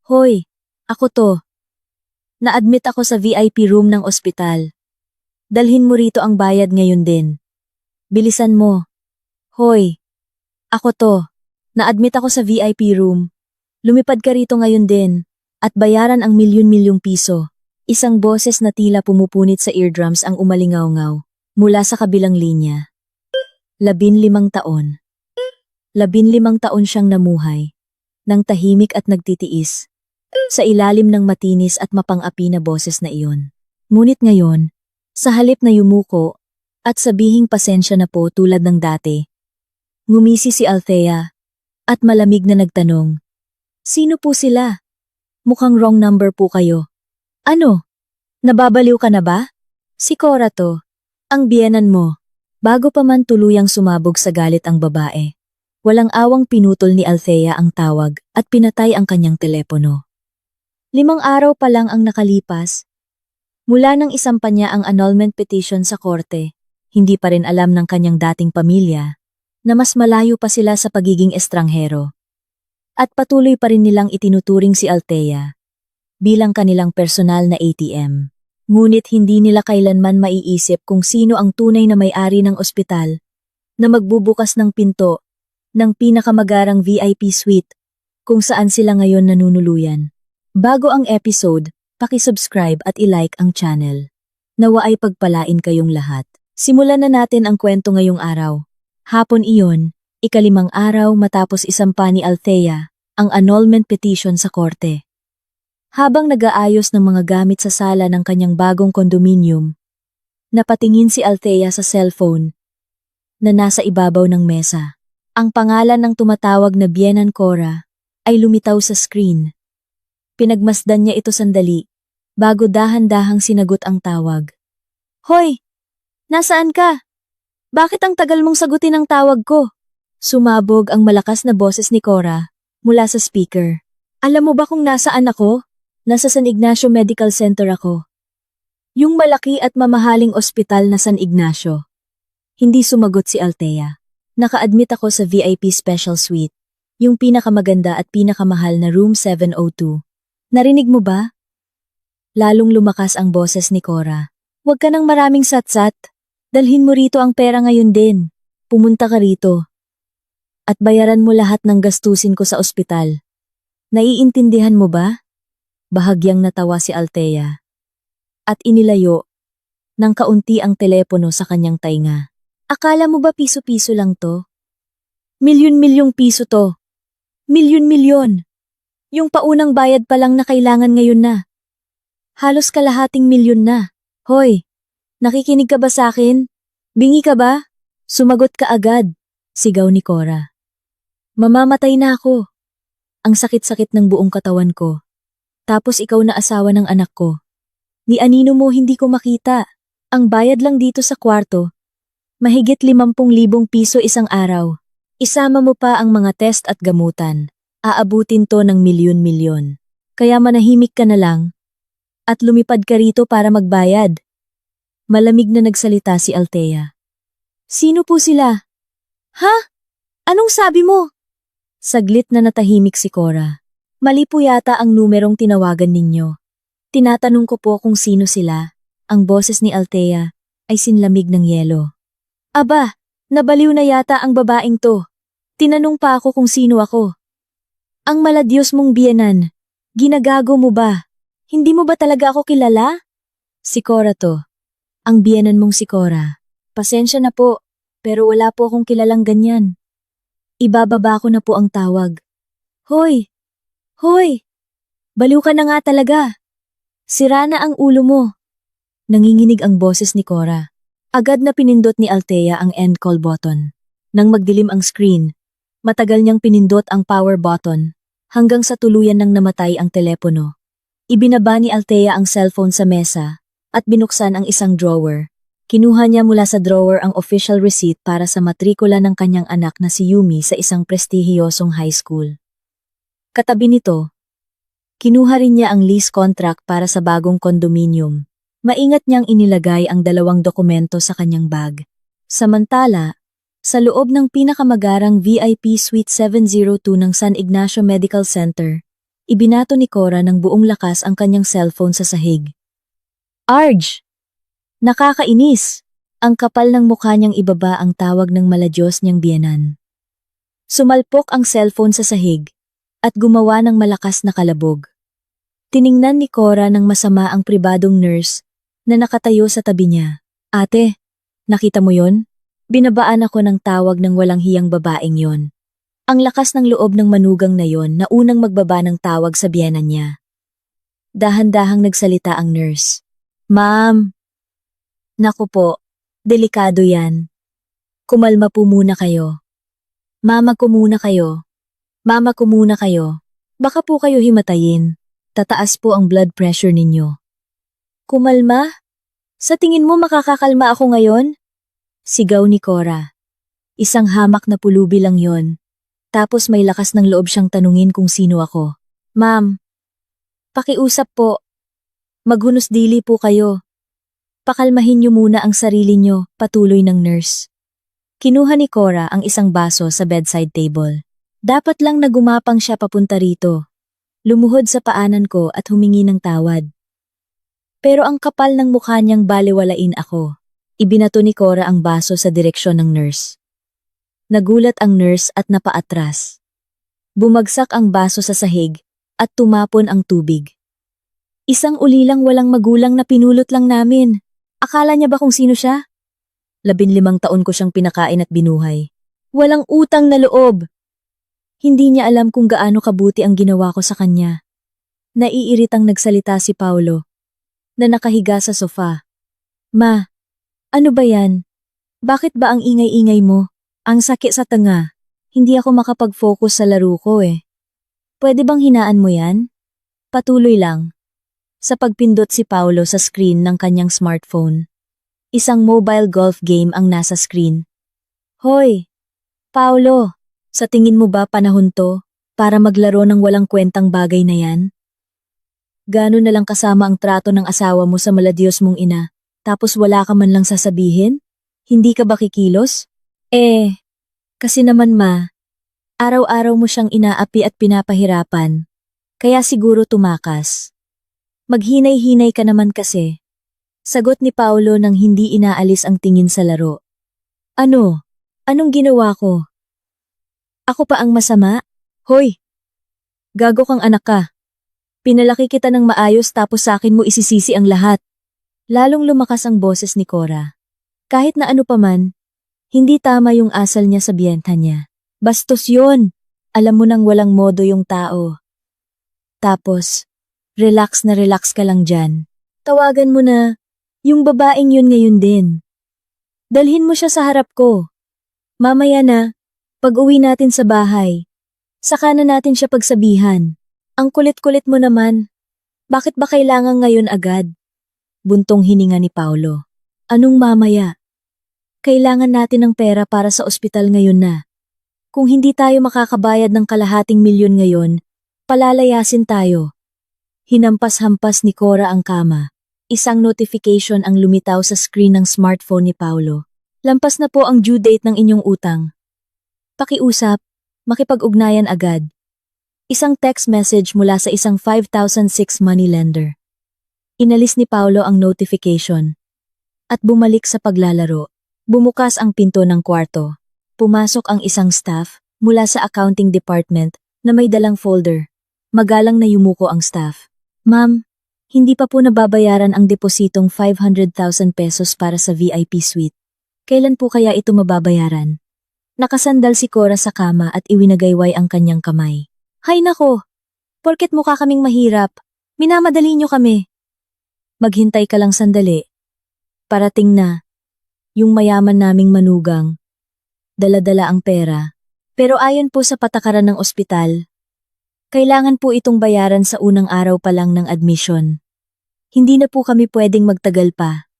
Hoy, ako to. Na-admit ako sa VIP room ng ospital. Dalhin mo rito ang bayad ngayon din. Bilisan mo. Hoy, ako to. Na-admit ako sa VIP room. Lumipad ka rito ngayon din. At bayaran ang milyon-milyong piso. Isang boses na tila pumupunit sa eardrums ang umalingaw-ngaw mula sa kabilang linya. 15 taon. 15 taon siyang namuhay. Nang tahimik at nagtitiis. Sa ilalim ng matinis at mapang-api na boses na iyon. Ngunit ngayon, sa halip na yumuko at sabihing pasensya na po tulad ng dati, ngumisi si Althea at malamig na nagtanong, "Sino po sila? Mukhang wrong number po kayo." "Ano? Nababaliw ka na ba? Si Cora to, ang biyenan mo." Bago pa man tuluyang sumabog sa galit ang babae, walang awang pinutol ni Althea ang tawag at pinatay ang kanyang telepono. 5 araw pa lang ang nakalipas. Mula nang isampa niya ang annulment petition sa korte, hindi pa rin alam ng kanyang dating pamilya na mas malayo pa sila sa pagiging estranghero. At patuloy pa rin nilang itinuturing si Althea bilang kanilang personal na ATM. Ngunit hindi nila kailanman maiisip kung sino ang tunay na may-ari ng ospital na magbubukas ng pinto ng pinakamagarang VIP suite kung saan sila ngayon nanunuluyan. Bago ang episode, paki-subscribe at i-like ang channel. Nawa ay pagpalain kayong lahat. Simulan na natin ang kwento ngayong araw. Hapon iyon, 5 araw matapos isampa ni Althea ang annulment petition sa korte. Habang nag-aayos ng mga gamit sa sala ng kanyang bagong kondominium, napatingin si Althea sa cellphone na nasa ibabaw ng mesa. Ang pangalan ng tumatawag na biyenan Cora ay lumitaw sa screen. Pinagmasdan niya ito sandali bago dahan-dahang sinagot ang tawag. "Hoy! Nasaan ka? Bakit ang tagal mong sagutin ang tawag ko?" Sumabog ang malakas na boses ni Cora mula sa speaker. "Alam mo ba kung nasaan ako? Nasa San Ignacio Medical Center ako. Yung malaki at mamahaling ospital na San Ignacio." Hindi sumagot si Althea. "Naka-admit ako sa VIP Special Suite, yung pinakamaganda at pinakamahal na Room 702. Narinig mo ba?" Lalong lumakas ang boses ni Cora. "Huwag ka nang maraming satsat. Dalhin mo rito ang pera ngayon din. Pumunta ka rito. At bayaran mo lahat ng gastusin ko sa ospital. Naiintindihan mo ba?" Bahagyang natawa si Althea. At inilayo ng kaunti ang telepono sa kanyang tainga. "Akala mo ba piso-piso lang to? Milyon-milyong piso to. Milyon-milyon. Yung paunang bayad pa lang na kailangan ngayon na. Halos kalahating milyon na. Hoy, nakikinig ka ba sa akin? Bingi ka ba? Sumagot ka agad," sigaw ni Cora. "Mamamatay na ako. Ang sakit-sakit ng buong katawan ko. Tapos ikaw na asawa ng anak ko. Ni anino mo hindi ko makita. Ang bayad lang dito sa kwarto. Mahigit 50,000 piso isang araw. Isama mo pa ang mga test at gamutan. Aabutin to ng milyon-milyon. Kaya manahimik ka na lang. At lumipad ka rito para magbayad." Malamig na nagsalita si Althea. "Sino po sila? Ha? Anong sabi mo?" Saglit na natahimik si Cora. "Mali po yata ang numerong tinawagan ninyo. Tinatanong ko po kung sino sila." Ang boses ni Althea ay sinlamig ng yelo. "Aba, nabaliw na yata ang babaeng to. Tinanong pa ako kung sino ako. Ang maladyos mong biyenan. Ginagago mo ba? Hindi mo ba talaga ako kilala?" "Si Cora to. Ang biyenan mong si Cora. Pasensya na po, pero wala po akong kilalang ganyan. Ibababa ko na po ang tawag." "Hoy! Hoy! Baliw ka na nga talaga. Sira na ang ulo mo." Nanginginig ang boses ni Cora. Agad na pinindot ni Althea ang end call button. Nang magdilim ang screen, matagal niyang pinindot ang power button hanggang sa tuluyan nang namatay ang telepono. Ibinaba ni Althea ang cellphone sa mesa at binuksan ang isang drawer. Kinuha niya mula sa drawer ang official receipt para sa matrikula ng kanyang anak na si Yumi sa isang prestihiyosong high school. Katabi nito, kinuha rin niya ang lease contract para sa bagong kondominium. Maingat niyang inilagay ang 2 dokumento sa kanyang bag. Samantala, sa loob ng pinakamagarang VIP Suite 702 ng San Ignacio Medical Center, Ibinato ni Cora ng buong lakas ang kanyang cellphone sa sahig. Arj! Nakakainis! Ang kapal ng mukha niyang ibaba ang tawag ng maladyos niyang biyenan. Sumalpok ang cellphone sa sahig at gumawa ng malakas na kalabog. Tiningnan ni Cora ng masama ang pribadong nurse na nakatayo sa tabi niya. Ate, nakita mo yon? Binabaan ako ng tawag ng walang hiyang babaeng yon. Ang lakas ng loob ng manugang na yon na unang magbaba ng tawag sa biyenan niya. Dahan-dahang nagsalita ang nurse. Ma'am! Naku po, delikado yan. Kumalma po muna kayo. Mama ko muna kayo. Mama ko muna kayo. Baka po kayo himatayin. Tataas po ang blood pressure ninyo. Kumalma? Sa tingin mo makakakalma ako ngayon? Sigaw ni Cora. Isang hamak na pulubi lang yon. Tapos may lakas ng loob siyang tanungin kung sino ako. Ma'am, pakiusap po. Maghunos dili po kayo. Pakalmahin niyo muna ang sarili niyo, patuloy ng nurse. Kinuha ni Cora ang isang baso sa bedside table. Dapat lang na gumapang siya papunta rito. Lumuhod sa paanan ko at humingi ng tawad. Pero ang kapal ng mukha niyang balewalain ako. Ibinato ni Cora ang baso sa direksyon ng nurse. Nagulat ang nurse at napaatras. Bumagsak ang baso sa sahig at tumapon ang tubig. Isang ulilang walang magulang na pinulot lang namin. Akala niya ba kung sino siya? 15 taon ko siyang pinakain at binuhay. Walang utang na loob. Hindi niya alam kung gaano kabuti ang ginawa ko sa kanya. Naiiritang nagsalita si Paulo, na nakahiga sa sofa. Ma, ano ba yan? Bakit ba ang ingay-ingay mo? Ang sakit sa tanga. Hindi ako makapag-focus sa laro ko eh. Pwede bang hinaan mo yan? Patuloy lang. Sa pagpindot si Paulo sa screen ng kanyang smartphone. Isang mobile golf game ang nasa screen. Hoy! Paulo! Sa tingin mo ba panahon to para maglaro ng walang kwentang bagay na yan? Gano'n na lang kasama ang trato ng asawa mo sa maladyos mong ina, tapos wala ka man lang sasabihin? Hindi ka ba kikilos? Kasi naman araw-araw mo siyang inaapi at pinapahirapan, kaya siguro tumakas. Maghinay-hinay ka naman kasi. Sagot ni Paulo nang hindi inaalis ang tingin sa laro. Ano? Anong ginawa ko? Ako pa ang masama? Hoy! Gago kang anak ka. Pinalaki kita ng maayos tapos sa akin mo isisisi ang lahat. Lalong lumakas ang boses ni Cora. Kahit na ano pa man, hindi tama yung asal niya sa biyenta niya. Bastos yun! Alam mo nang walang modo yung tao. Tapos, relax ka lang dyan. Tawagan mo na, yung babaeng yun ngayon din. Dalhin mo siya sa harap ko. Mamaya na, pag-uwi natin sa bahay. Saka na natin siya pagsabihan. Ang kulit-kulit mo naman. Bakit ba kailangan ngayon agad? Buntong hininga ni Paulo. Anong mamaya? Kailangan natin ng pera para sa ospital ngayon na. Kung hindi tayo makakabayad ng kalahating milyon ngayon, palalayasin tayo. Hinampas-hampas ni Cora ang kama. Isang notification ang lumitaw sa screen ng smartphone ni Paulo. Lampas na po ang due date ng inyong utang. Pakiusap, makipag-ugnayan agad. Isang text message mula sa isang 5,006 money lender. Inalis ni Paulo ang notification at bumalik sa paglalaro. Bumukas ang pinto ng kwarto. Pumasok ang isang staff mula sa accounting department na may dalang folder. Magalang na yumuko ang staff. Ma'am, hindi pa po nababayaran ang depositong 500,000 pesos para sa VIP suite. Kailan po kaya ito mababayaran? Nakasandal si Cora sa kama at iwinagayway ang kanyang kamay. Hay nako! Porket mukha kaming mahirap, minamadali niyo kami. Maghintay ka lang sandali. Parating na. Yung mayaman naming manugang. Dala-dala ang pera. Pero ayon po sa patakaran ng ospital, kailangan po itong bayaran sa unang araw pa lang ng admission. Hindi na po kami pwedeng magtagal pa.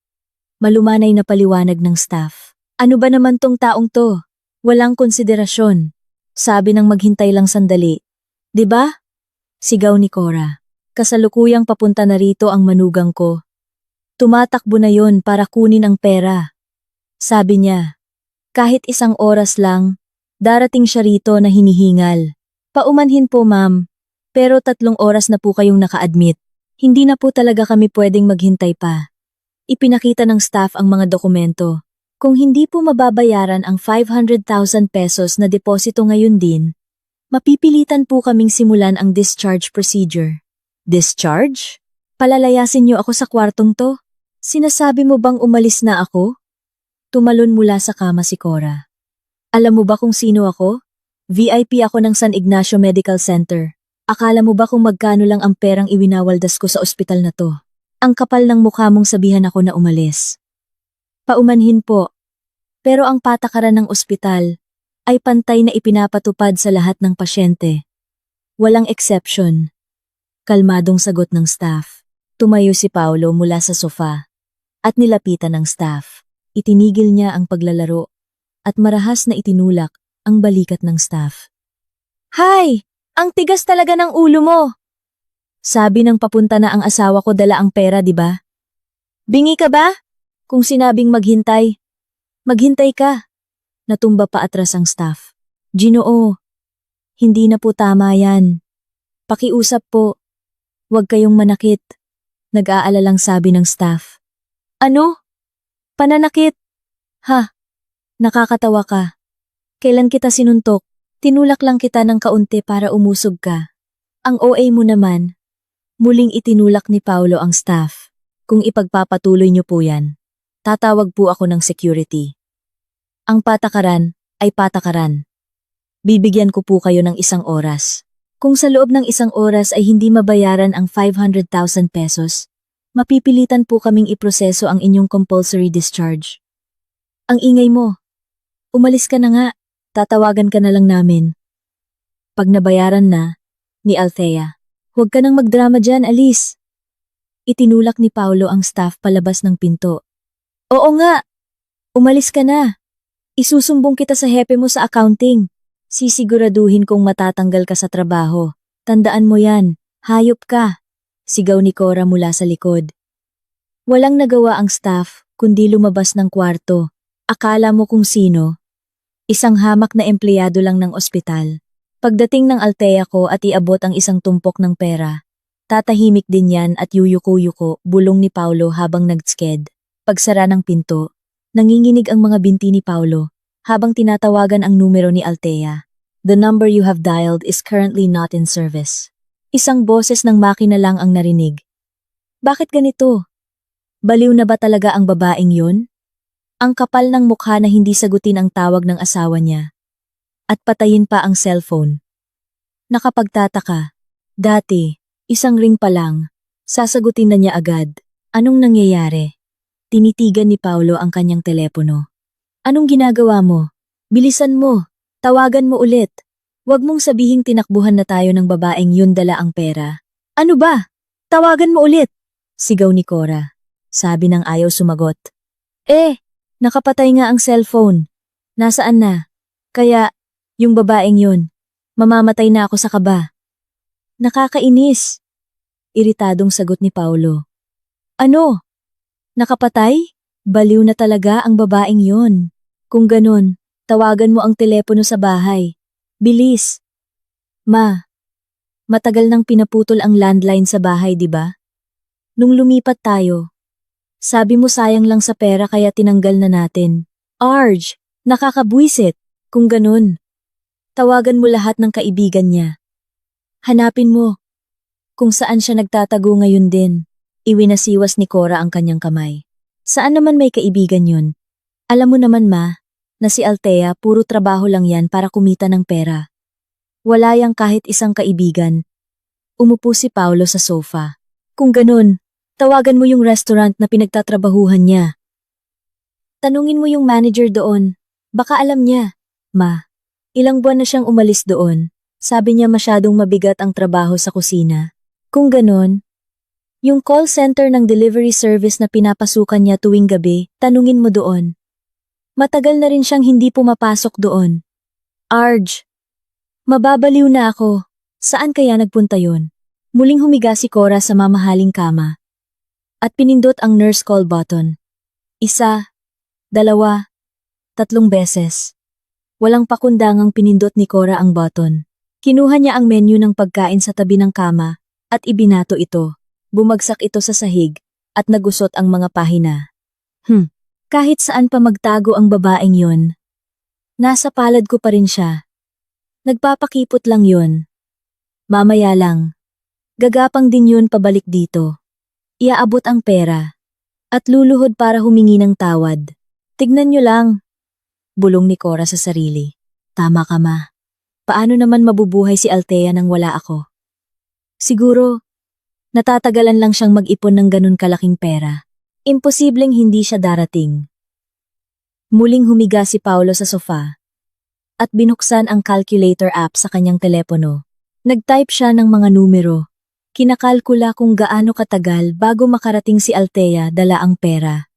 Malumanay na paliwanag ng staff. Ano ba naman tong taong to? Walang konsiderasyon. Sabi ng maghintay lang sandali. 'Di ba? Sigaw ni Cora. Kasalukuyang papunta na rito ang manugang ko. Tumatakbo na yon para kunin ang pera. Sabi niya, kahit isang oras lang, darating siya rito na hinihingal. Paumanhin po ma'am, Pero 3 oras na po kayong naka-admit. Hindi na po talaga kami pwedeng maghintay pa. Ipinakita ng staff ang mga dokumento. Kung hindi po mababayaran ang 500,000 pesos na deposito ngayon din, mapipilitan po kaming simulan ang discharge procedure. Discharge? Palalayasin niyo ako sa kwartong to? Sinasabi mo bang umalis na ako? Tumalon mula sa kama si Cora. Alam mo ba kung sino ako? VIP ako ng San Ignacio Medical Center. Akala mo ba kung magkano lang ang perang iwinawaldas ko sa ospital na to? Ang kapal ng mukha mong sabihan ako na umalis. Paumanhin po. Pero ang patakaran ng ospital ay pantay na ipinapatupad sa lahat ng pasyente. Walang exception. Kalmadong sagot ng staff. Tumayo si Paulo mula sa sofa at nilapitan ng staff. Itinigil niya ang paglalaro at marahas na itinulak ang balikat ng staff. Hay! Ang tigas talaga ng ulo mo! Sabi ng papunta na ang asawa ko dala ang pera, di ba? Bingi ka ba? Kung sinabing maghintay, maghintay ka. Natumba pa atras ang staff. Ginoo, hindi na po tama yan. Pakiusap po. Huwag kayong manakit. Nag-aalalang sabi ng staff. Ano? Pananakit? Ha? Nakakatawa ka. Kailan kita sinuntok? Tinulak lang kita ng kaunti para umusog ka. Ang OA mo naman. Muling itinulak ni Paulo ang staff. Kung ipagpapatuloy niyo po yan, tatawag po ako ng security. Ang patakaran ay patakaran. Bibigyan ko po kayo ng 1 oras. Kung sa loob ng 1 oras ay hindi mabayaran ang 500,000 pesos, mapipilitan po kaming iproseso ang inyong compulsory discharge. Ang ingay mo. Umalis ka na nga. Tatawagan ka na lang namin. Pag nabayaran na, ni Althea, huwag ka nang magdrama dyan, alis. Itinulak ni Paulo ang staff palabas ng pinto. Oo nga, umalis ka na. Isusumbong kita sa hepe mo sa accounting. Sisiguraduhin kong matatanggal ka sa trabaho. Tandaan mo yan, hayop ka. Sigaw ni Cora mula sa likod. Walang nagawa ang staff, kundi lumabas ng kwarto. Akala mo kung sino? Isang hamak na empleyado lang ng ospital. Pagdating ng Althea ko at iabot ang isang tumpok ng pera, tatahimik din yan at yuyuko-yuko, bulong ni Paulo habang nagtsked. Pagsara ng pinto, nanginginig ang mga binti ni Paulo habang tinatawagan ang numero ni Althea. The number you have dialed is currently not in service. Isang boses ng makina lang ang narinig. Bakit ganito? Baliw na ba talaga ang babaeng yun? Ang kapal ng mukha na hindi sagutin ang tawag ng asawa niya. At patayin pa ang cellphone. Nakapagtataka. Dati, 1 ring pa lang, sasagutin na niya agad. Anong nangyayari? Tinitigan ni Paulo ang kanyang telepono. Anong ginagawa mo? Bilisan mo. Tawagan mo ulit. Huwag mong sabihing tinakbuhan na tayo ng babaeng yun dala ang pera. Ano ba? Tawagan mo ulit. Sigaw ni Cora. Sabi ng ayaw sumagot. Nakapatay nga ang cellphone. Nasaan na? Kaya, yung babaeng yun, mamamatay na ako sa kaba. Nakakainis. Iritadong sagot ni Paulo. Ano? Nakapatay? Baliw na talaga ang babaeng yun. Kung ganun, tawagan mo ang telepono sa bahay. Bilis. Matagal nang pinaputol ang landline sa bahay, di ba? Nung lumipat tayo, sabi mo sayang lang sa pera kaya tinanggal na natin. Arj, nakakabwisit. Kung ganun, tawagan mo lahat ng kaibigan niya. Hanapin mo kung saan siya nagtatago ngayon din. Iwinasiwas ni Cora ang kanyang kamay. Saan naman may kaibigan yun? Alam mo naman na si Althea puro trabaho lang yan para kumita ng pera. Wala yang kahit isang kaibigan. Umupo si Paulo sa sofa. Kung ganun, tawagan mo yung restaurant na pinagtatrabahuhan niya. Tanungin mo yung manager doon. Baka alam niya. Ilang buwan na siyang umalis doon. Sabi niya masyadong mabigat ang trabaho sa kusina. Kung ganon, yung call center ng delivery service na pinapasukan niya tuwing gabi, tanungin mo doon. Matagal na rin siyang hindi pumapasok doon. Arj, mababaliw na ako. Saan kaya nagpunta yon? Muling humiga si Cora sa mamahaling kama. At pinindot ang nurse call button. 1, 2, 3 beses. Walang pakundangang pinindot ni Cora ang button. Kinuha niya ang menu ng pagkain sa tabi ng kama at ibinato ito. Bumagsak ito sa sahig at nagusot ang mga pahina. Kahit saan pa magtago ang babaeng yon, nasa palad ko pa rin siya. Nagpapakipot lang yon. Mamaya lang. Gagapang din yun pabalik dito. Iaabot ang pera. At luluhod para humingi ng tawad. Tignan nyo lang. Bulong ni Cora sa sarili. Tama ka, ma. Paano naman mabubuhay si Althea nang wala ako? Siguro, natatagalan lang siyang mag-ipon ng ganun kalaking pera. Imposibleng hindi siya darating. Muling humiga si Paolo sa sofa at binuksan ang calculator app sa kanyang telepono. Nag-type siya ng mga numero. Kinakalkula kung gaano katagal bago makarating si Althea dala ang pera.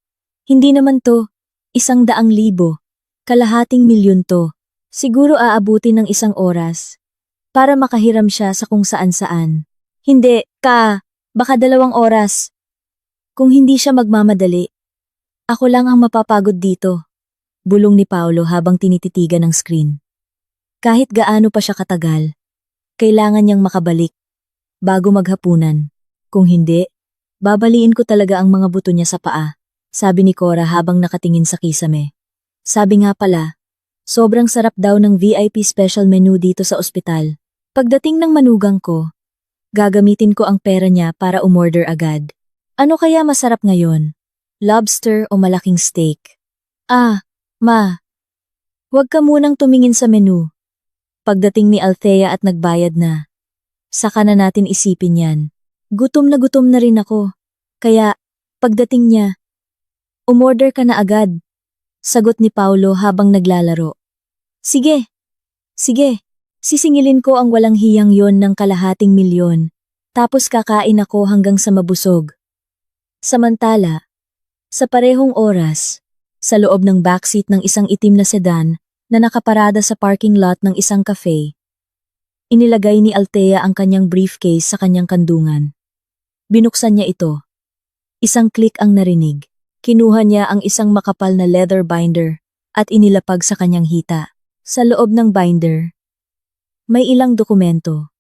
Hindi naman to, 100,000. Kalahating milyon to. Siguro aabutin ng 1 oras para makahiram siya sa kung saan-saan. Hindi, baka 2 oras. Kung hindi siya magmamadali, ako lang ang mapapagod dito. Bulong ni Paolo habang tinititigan ng screen. Kahit gaano pa siya katagal, kailangan niyang makabalik bago maghapunan. Kung hindi, babaliin ko talaga ang mga buto niya sa paa, sabi ni Cora habang nakatingin sa kisame. Sabi nga pala, sobrang sarap daw ng VIP special menu dito sa ospital. Pagdating ng manugang ko, gagamitin ko ang pera niya para umorder agad. Ano kaya masarap ngayon? Lobster o malaking steak? Ma. Huwag ka munang tumingin sa menu. Pagdating ni Althea at nagbayad na, saka na natin isipin yan. Gutom na rin ako. Kaya, pagdating niya, umorder ka na agad. Sagot ni Paolo habang naglalaro. Sige. Sisingilin ko ang walang hiyang yon ng 250,000. Tapos kakain ako hanggang sa mabusog. Samantala, sa parehong oras, sa loob ng backseat ng isang itim na sedan na nakaparada sa parking lot ng isang cafe, inilagay ni Althea ang kanyang briefcase sa kanyang kandungan. Binuksan niya ito. Isang click ang narinig. Kinuha niya ang isang makapal na leather binder at inilapag sa kanyang hita. Sa loob ng binder, may ilang dokumento.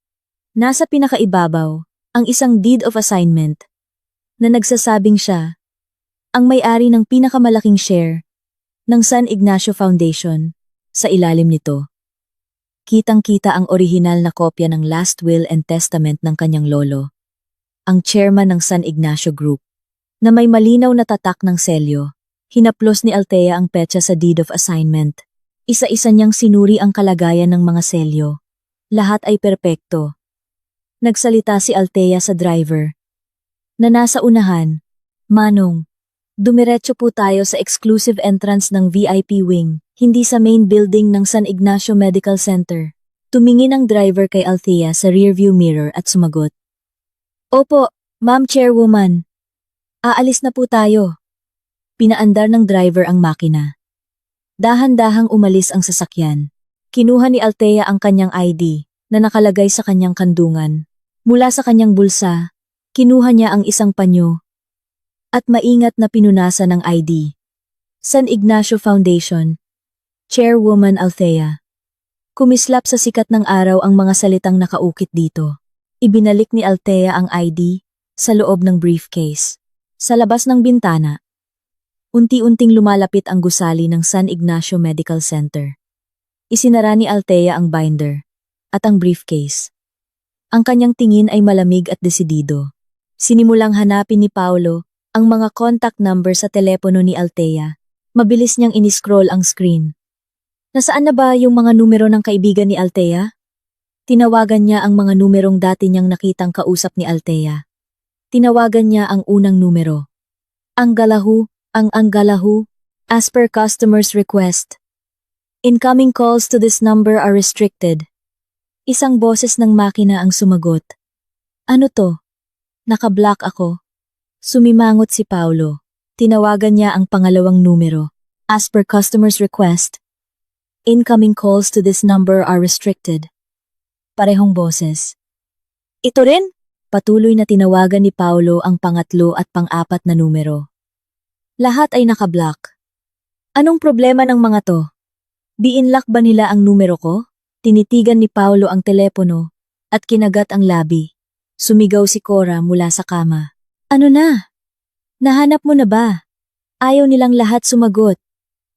Nasa pinakaibabaw, ang isang deed of assignment na nagsasabing siya ang may-ari ng pinakamalaking share ng San Ignacio Foundation. Sa ilalim nito, kitang-kita ang orihinal na kopya ng last will and testament ng kanyang lolo, ang chairman ng San Ignacio Group, na may malinaw na tatak ng selyo. Hinaplos ni Althea ang petsa sa deed of assignment. Isa-isa niyang sinuri ang kalagayan ng mga selyo. Lahat ay perpekto. Nagsalita si Althea sa driver na nasa unahan. Manong, dumiretso po tayo sa exclusive entrance ng VIP wing, hindi sa main building ng San Ignacio Medical Center. Tumingin ang driver kay Althea sa rearview mirror at sumagot. Opo, Ma'am Chairwoman. Aalis na po tayo. Pinaandar ng driver ang makina. Dahan-dahang umalis ang sasakyan. Kinuha ni Althea ang kanyang ID na nakalagay sa kanyang kandungan. Mula sa kanyang bulsa, kinuha niya ang isang panyo at maingat na pinunasan ng ID. San Ignacio Foundation, Chairwoman Althea. Kumislap sa sikat ng araw ang mga salitang nakaukit dito. Ibinalik ni Althea ang ID sa loob ng briefcase. Sa labas ng bintana, unti-unting lumalapit ang gusali ng San Ignacio Medical Center. Isinara ni Althea ang binder at ang briefcase. Ang kanyang tingin ay malamig at desidido. Sinimulang hanapin ni Paolo ang mga contact number sa telepono ni Althea. Mabilis niyang iniscroll ang screen. Nasaan na ba yung mga numero ng kaibigan ni Althea? Tinawagan niya ang mga numerong dati niyang nakitang kausap ni Althea. Tinawagan niya ang unang numero. Ang galahu, as per customer's request. Incoming calls to this number are restricted. Isang boses ng makina ang sumagot. Ano to? Nakablock ako. Sumimangot si Paolo. Tinawagan niya ang pangalawang numero. As per customer's request. Incoming calls to this number are restricted. Parehong boses. Ito rin? Patuloy na tinawagan ni Paolo ang pangatlo at pang-apat na numero. Lahat ay nakablock. Anong problema ng mga to? Di-inlock ba nila ang numero ko? Tinitigan ni Paulo ang telepono at kinagat ang labi. Sumigaw si Cora mula sa kama. Ano na? Nahanap mo na ba? Ayaw nilang lahat sumagot.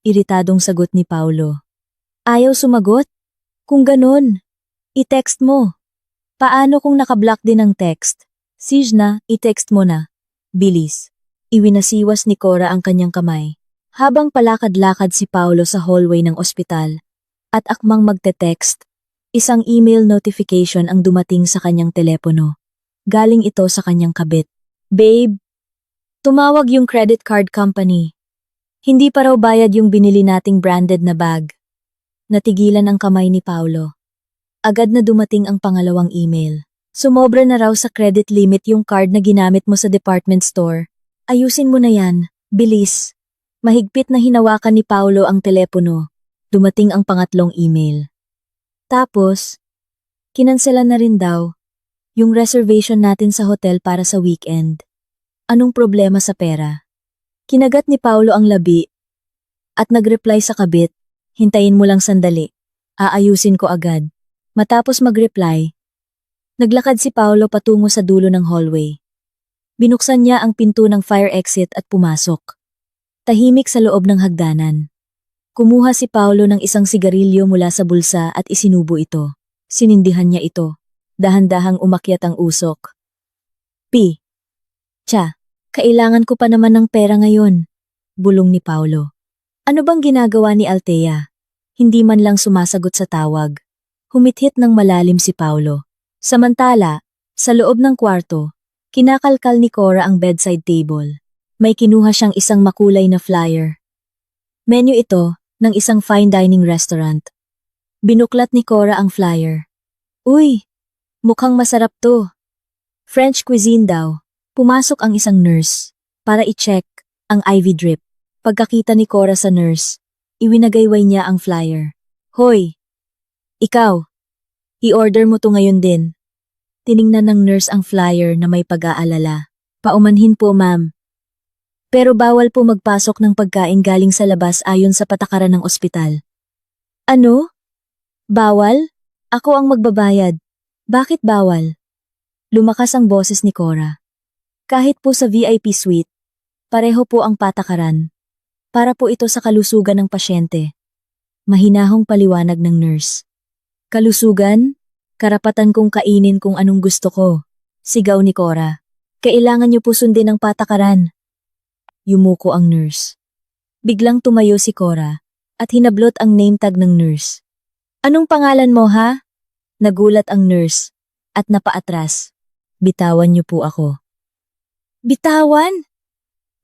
Iritadong sagot ni Paulo. Ayaw sumagot? Kung ganon, i-text mo. Paano kung nakablock din ang text? Sijna, i-text mo na. Bilis. Iwinasiwas ni Cora ang kanyang kamay. Habang palakad-lakad si Paulo sa hallway ng ospital at akmang magte-text, isang email notification ang dumating sa kanyang telepono. Galing ito sa kanyang kabit. Babe, tumawag yung credit card company. Hindi pa raw bayad yung binili nating branded na bag. Natigilan ang kamay ni Paulo. Agad na dumating ang pangalawang email. Sumobra na raw sa credit limit yung card na ginamit mo sa department store. Ayusin mo na yan, bilis. Mahigpit na hinawakan ni Paulo ang telepono. Dumating ang pangatlong email. Tapos, kinanselan na rin daw yung reservation natin sa hotel para sa weekend. Anong problema sa pera? Kinagat ni Paulo ang labi at nagreply sa kabit, hintayin mo lang sandali, aayusin ko agad. Matapos magreply, naglakad si Paulo patungo sa dulo ng hallway. Binuksan niya ang pinto ng fire exit at pumasok. Tahimik sa loob ng hagdanan. Kumuha si Paulo ng isang sigarilyo mula sa bulsa at isinubo ito. Sinindihan niya ito. Dahan-dahang umakyat ang usok. Tsa, kailangan ko pa naman ng pera ngayon. Bulong ni Paulo. Ano bang ginagawa ni Althea? Hindi man lang sumasagot sa tawag. Humithit ng malalim si Paulo. Samantala, sa loob ng kwarto, kinakalkal ni Cora ang bedside table. May kinuha siyang isang makulay na flyer. Menu ito ng isang fine dining restaurant. Binuklat ni Cora ang flyer. Uy, mukhang masarap to. French cuisine daw. Pumasok ang isang nurse para i-check ang IV drip. Pagkakita ni Cora sa nurse, iwinagayway niya ang flyer. Hoy! Ikaw, i-order mo to ngayon din. Tiningnan ng nurse ang flyer na may pag-aalala. Paumanhin po, ma'am. Pero bawal po magpasok ng pagkain galing sa labas ayon sa patakaran ng ospital. Ano? Bawal? Ako ang magbabayad. Bakit bawal? Lumakas ang boses ni Cora. Kahit po sa VIP suite, pareho po ang patakaran. Para po ito sa kalusugan ng pasyente. Mahinahong paliwanag ng nurse. Kalusugan? Karapatan kong kainin kung anong gusto ko. Sigaw ni Cora. Kailangan niyo po sundin ang patakaran. Yumuko ang nurse. Biglang tumayo si Cora at hinablot ang name tag ng nurse. Anong pangalan mo ha? Nagulat ang nurse at napaatras. Bitawan niyo po ako. Bitawan?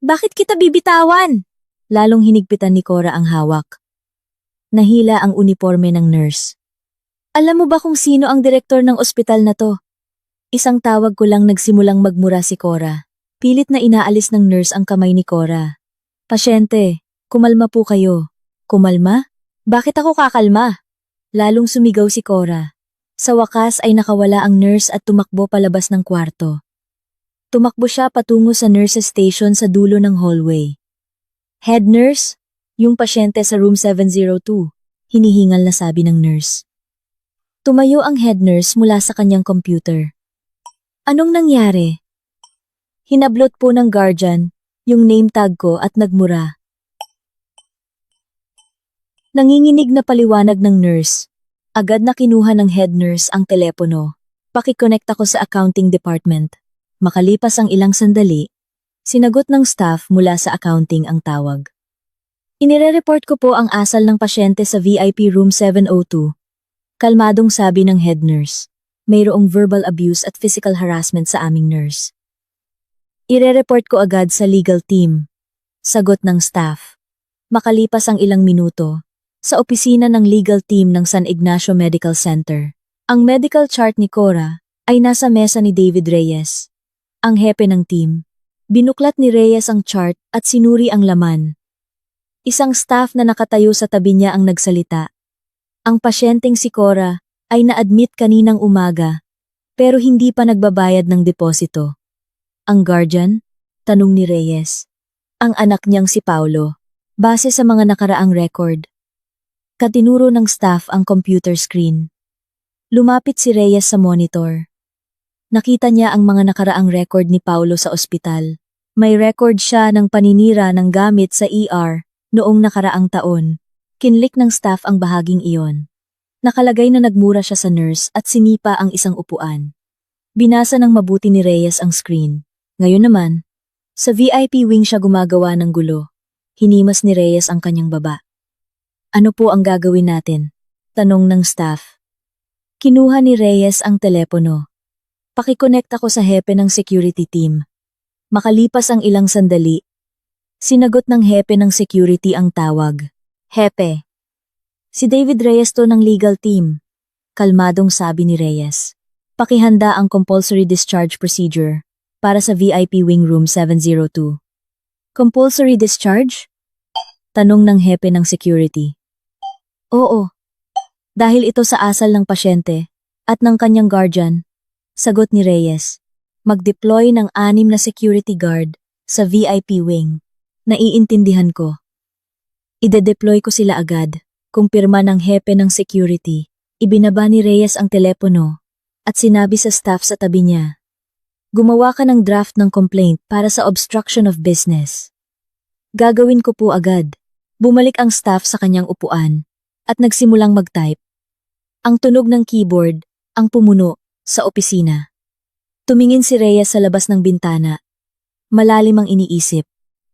Bakit kita bibitawan? Lalong hinigpitan ni Cora ang hawak. Nahila ang uniforme ng nurse. Alam mo ba kung sino ang direktor ng ospital na to? Isang tawag ko lang nagsimulang magmura si Cora. Pilit na inaalis ng nurse ang kamay ni Cora. Pasyente, kumalma po kayo. Kumalma? Bakit ako kakalma? Lalong sumigaw si Cora. Sa wakas ay nakawala ang nurse at tumakbo palabas ng kwarto. Tumakbo siya patungo sa nurse's station sa dulo ng hallway. Head nurse? Yung pasyente sa room 702. Hinihingal na sabi ng nurse. Tumayo ang head nurse mula sa kanyang computer. Anong nangyari? Hinablot po ng guardian yung name tag ko at nagmura. Nanginginig na paliwanag ng nurse. Agad na kinuha ng head nurse ang telepono. Pakiconnect ako sa accounting department. Makalipas ang ilang sandali, sinagot ng staff mula sa accounting ang tawag. Inire-report ko po ang asal ng pasyente sa VIP room 702. Kalmadong sabi ng head nurse. Mayroong verbal abuse at physical harassment sa aming nurse. Ire-report ko agad sa legal team. Sagot ng staff. Makalipas ang ilang minuto, sa opisina ng legal team ng San Ignacio Medical Center, ang medical chart ni Cora ay nasa mesa ni David Reyes, ang hepe ng team. Binuklat ni Reyes ang chart at sinuri ang laman. Isang staff na nakatayo sa tabi niya ang nagsalita. Ang pasyenteng si Cora ay na-admit kaninang umaga, pero hindi pa nagbabayad ng deposito. Ang guardian? Tanong ni Reyes. Ang anak niyang si Paulo. Base sa mga nakaraang record. Katinuro ng staff ang computer screen. Lumapit si Reyes sa monitor. Nakita niya ang mga nakaraang record ni Paulo sa ospital. May record siya ng paninira ng gamit sa ER noong nakaraang taon. Kinlik ng staff ang bahaging iyon. Nakalagay na nagmura siya sa nurse at sinipa ang isang upuan. Binasa ng mabuti ni Reyes ang screen. Ngayon naman, sa VIP wing siya gumagawa ng gulo. Hinimas ni Reyes ang kanyang baba. Ano po ang gagawin natin? Tanong ng staff. Kinuha ni Reyes ang telepono. Pakikonect ako sa hepe ng security team. Makalipas ang ilang sandali, sinagot ng hepe ng security ang tawag. Hepe. Si David Reyes to ng legal team. Kalmadong sabi ni Reyes. Pakihanda ang compulsory discharge procedure para sa VIP wing room 702. Compulsory discharge? Tanong ng hepe ng security. Oo. Dahil ito sa asal ng pasyente at ng kanyang guardian, sagot ni Reyes. Mag-deploy ng 6 na security guard sa VIP wing. Naiintindihan ko. Ide-deploy ko sila agad. Kumpirma ng hepe ng security. Ibinaba ni Reyes ang telepono at sinabi sa staff sa tabi niya. Gumawa ka ng draft ng complaint para sa obstruction of business. Gagawin ko po agad. Bumalik ang staff sa kanyang upuan at nagsimulang mag-type. Ang tunog ng keyboard ang pumuno sa opisina. Tumingin si Reyes sa labas ng bintana. Malalim ang iniisip.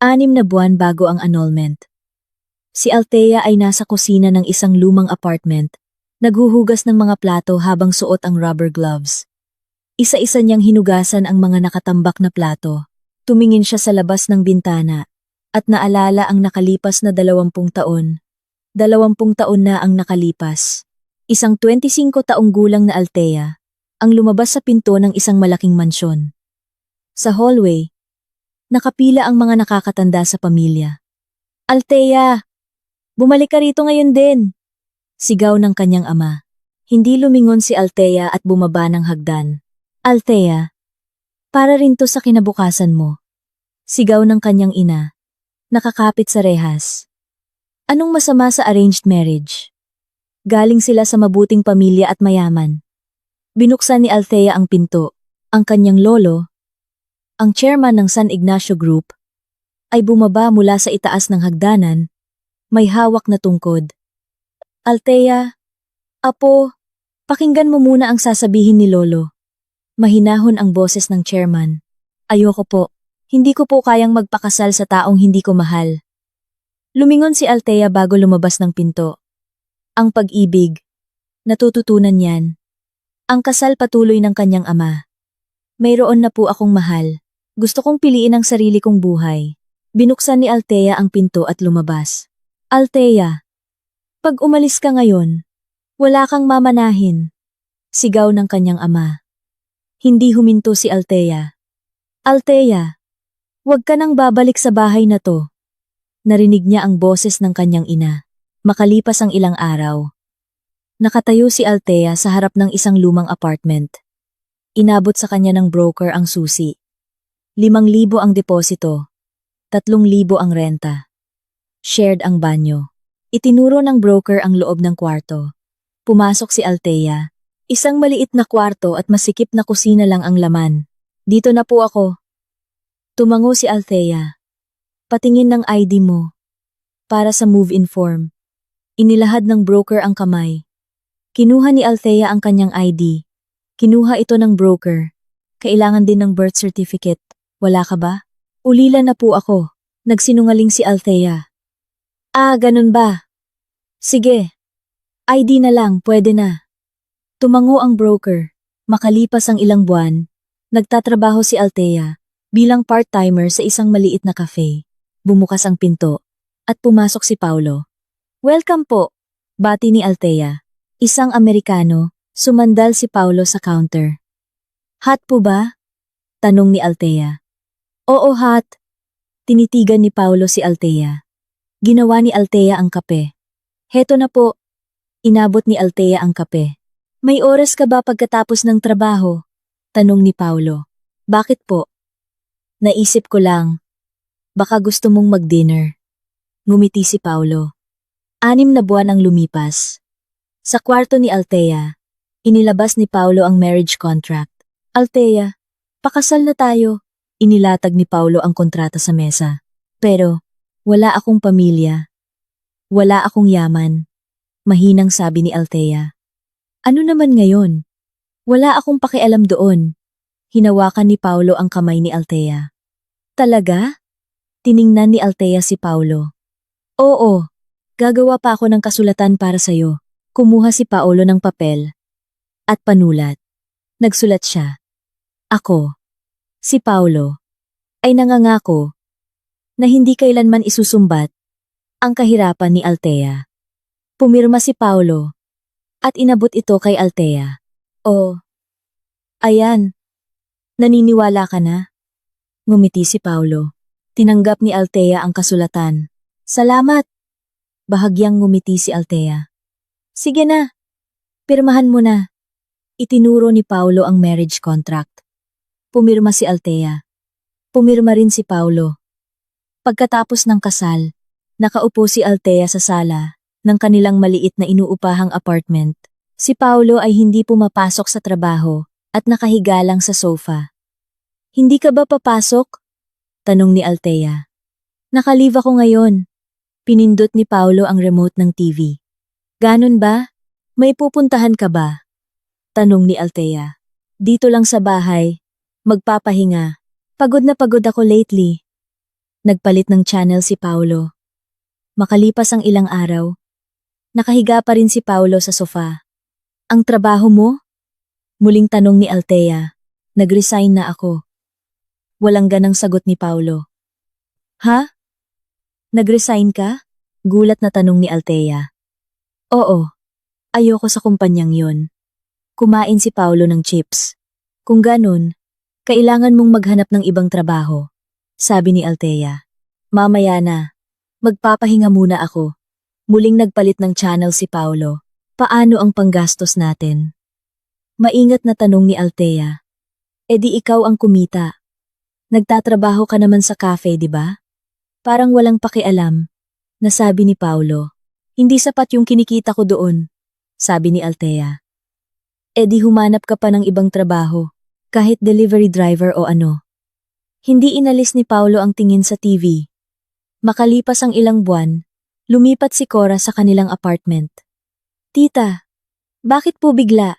6 na buwan bago ang annulment. Si Althea ay nasa kusina ng isang lumang apartment, naghuhugas ng mga plato habang suot ang rubber gloves. Isa-isa niyang hinugasan ang mga nakatambak na plato. Tumingin siya sa labas ng bintana at naalala ang nakalipas na 20 taon. 20 taon na ang nakalipas. Isang 25 taong gulang na Althea ang lumabas sa pinto ng isang malaking mansyon. Sa hallway, nakapila ang mga nakakatanda sa pamilya. Althea! Bumalik ka rito ngayon din! Sigaw ng kanyang ama. Hindi lumingon si Althea at bumaba ng hagdan. Althea, para rin to sa kinabukasan mo. Sigaw ng kanyang ina. Nakakapit sa rehas. Anong masama sa arranged marriage? Galing sila sa mabuting pamilya at mayaman. Binuksan ni Althea ang pinto. Ang kanyang lolo, ang chairman ng San Ignacio Group, ay bumaba mula sa itaas ng hagdanan, may hawak na tungkod. Althea, apo, pakinggan mo muna ang sasabihin ni lolo. Mahinahon ang boses ng chairman. Ayoko po, hindi ko po kayang magpakasal sa taong hindi ko mahal. Lumingon si Althea bago lumabas ng pinto. Ang pag-ibig, natututunan yan. Ang kasal patuloy ng kanyang ama. Mayroon na po akong mahal. Gusto kong piliin ang sarili kong buhay. Binuksan ni Althea ang pinto at lumabas. Althea, pag umalis ka ngayon, wala kang mamanahin. Sigaw ng kanyang ama. Hindi huminto si Althea. Althea, huwag ka nang babalik sa bahay na to. Narinig niya ang boses ng kanyang ina. Makalipas ang ilang araw. Nakatayo si Althea sa harap ng isang lumang apartment. Inabot sa kanya ng broker ang susi. 5,000 ang deposito. 3,000 ang renta. Shared ang banyo. Itinuro ng broker ang loob ng kwarto. Pumasok si Althea. Isang maliit na kwarto at masikip na kusina lang ang laman. Dito na po ako. Tumango si Althea. Patingin ng ID mo. Para sa move-in form. Inilahad ng broker ang kamay. Kinuha ni Althea ang kanyang ID. Kinuha ito ng broker. Kailangan din ng birth certificate. Wala ka ba? Ulila na po ako. Nagsinungaling si Althea. Ah, ganun ba? Sige. ID na lang, pwede na. Tumango ang broker. Makalipas ang ilang buwan, nagtatrabaho si Althea bilang part-timer sa isang maliit na cafe. Bumukas ang pinto at pumasok si Paulo. Welcome po, bati ni Althea. Isang Amerikano, sumandal si Paulo sa counter. Hot po ba? Tanong ni Althea. Oo, hot. Tinitigan ni Paulo si Althea. Ginawa ni Althea ang kape. Heto na po. Inabot ni Althea ang kape. May oras ka ba pagkatapos ng trabaho? Tanong ni Paulo. Bakit po? Naisip ko lang. Baka gusto mong mag-dinner. Ngumiti si Paulo. 6 na buwan ang lumipas. Sa kwarto ni Althea, inilabas ni Paulo ang marriage contract. Althea, pakasal na tayo. Inilatag ni Paulo ang kontrata sa mesa. Pero, wala akong pamilya. Wala akong yaman. Mahinang sabi ni Althea. Ano naman ngayon? Wala akong pakialam doon. Hinawakan ni Paulo ang kamay ni Althea. Talaga? Tiningnan ni Althea si Paulo. Oo, gagawa pa ako ng kasulatan para sa'yo. Kumuha si Paulo ng papel at panulat. Nagsulat siya. Ako, si Paulo, ay nangangako na hindi kailanman isusumbat ang kahirapan ni Althea. Pumirma si Paulo at inabot ito kay Althea. Oh, ayan, naniniwala ka na? Ngumiti si Paulo. Tinanggap ni Althea ang kasulatan. Salamat! Bahagyang ngumiti si Althea. Sige na, pirmahan mo na. Itinuro ni Paulo ang marriage contract. Pumirma si Althea. Pumirma rin si Paulo. Pagkatapos ng kasal, nakaupo si Althea sa sala ng kanilang maliit na inuupahang apartment. Si Paulo ay hindi pumapasok sa trabaho at nakahiga lang sa sofa. Hindi ka ba papasok? Tanong ni Althea. Naka-leave ako ngayon. Pinindot ni Paulo ang remote ng TV. Ganon ba? May pupuntahan ka ba? Tanong ni Althea. Dito lang sa bahay. Magpapahinga. Pagod na pagod ako lately. Nagpalit ng channel si Paulo. Makalipas ang ilang araw, nakahiga pa rin si Paulo sa sofa. Ang trabaho mo? Muling tanong ni Althea. Nag-resign na ako. Walang ganang sagot ni Paulo. Ha? Nag-resign ka? Gulat na tanong ni Althea. Oo, ayoko sa kumpanyang yun. Kumain si Paulo ng chips. Kung ganun, kailangan mong maghanap ng ibang trabaho, sabi ni Althea. Mamaya na, magpapahinga muna ako. Muling nagpalit ng channel si Paulo. Paano ang panggastos natin? Maingat na tanong ni Althea. E di ikaw ang kumita. Nagtatrabaho ka naman sa cafe, di ba? Parang walang pakialam, nasabi ni Paulo. Hindi sapat yung kinikita ko doon, sabi ni Althea. E di humanap ka pa ng ibang trabaho, kahit delivery driver o ano. Hindi inalis ni Paulo ang tingin sa TV. Makalipas ang ilang buwan, lumipat si Cora sa kanilang apartment. Tita, bakit po bigla?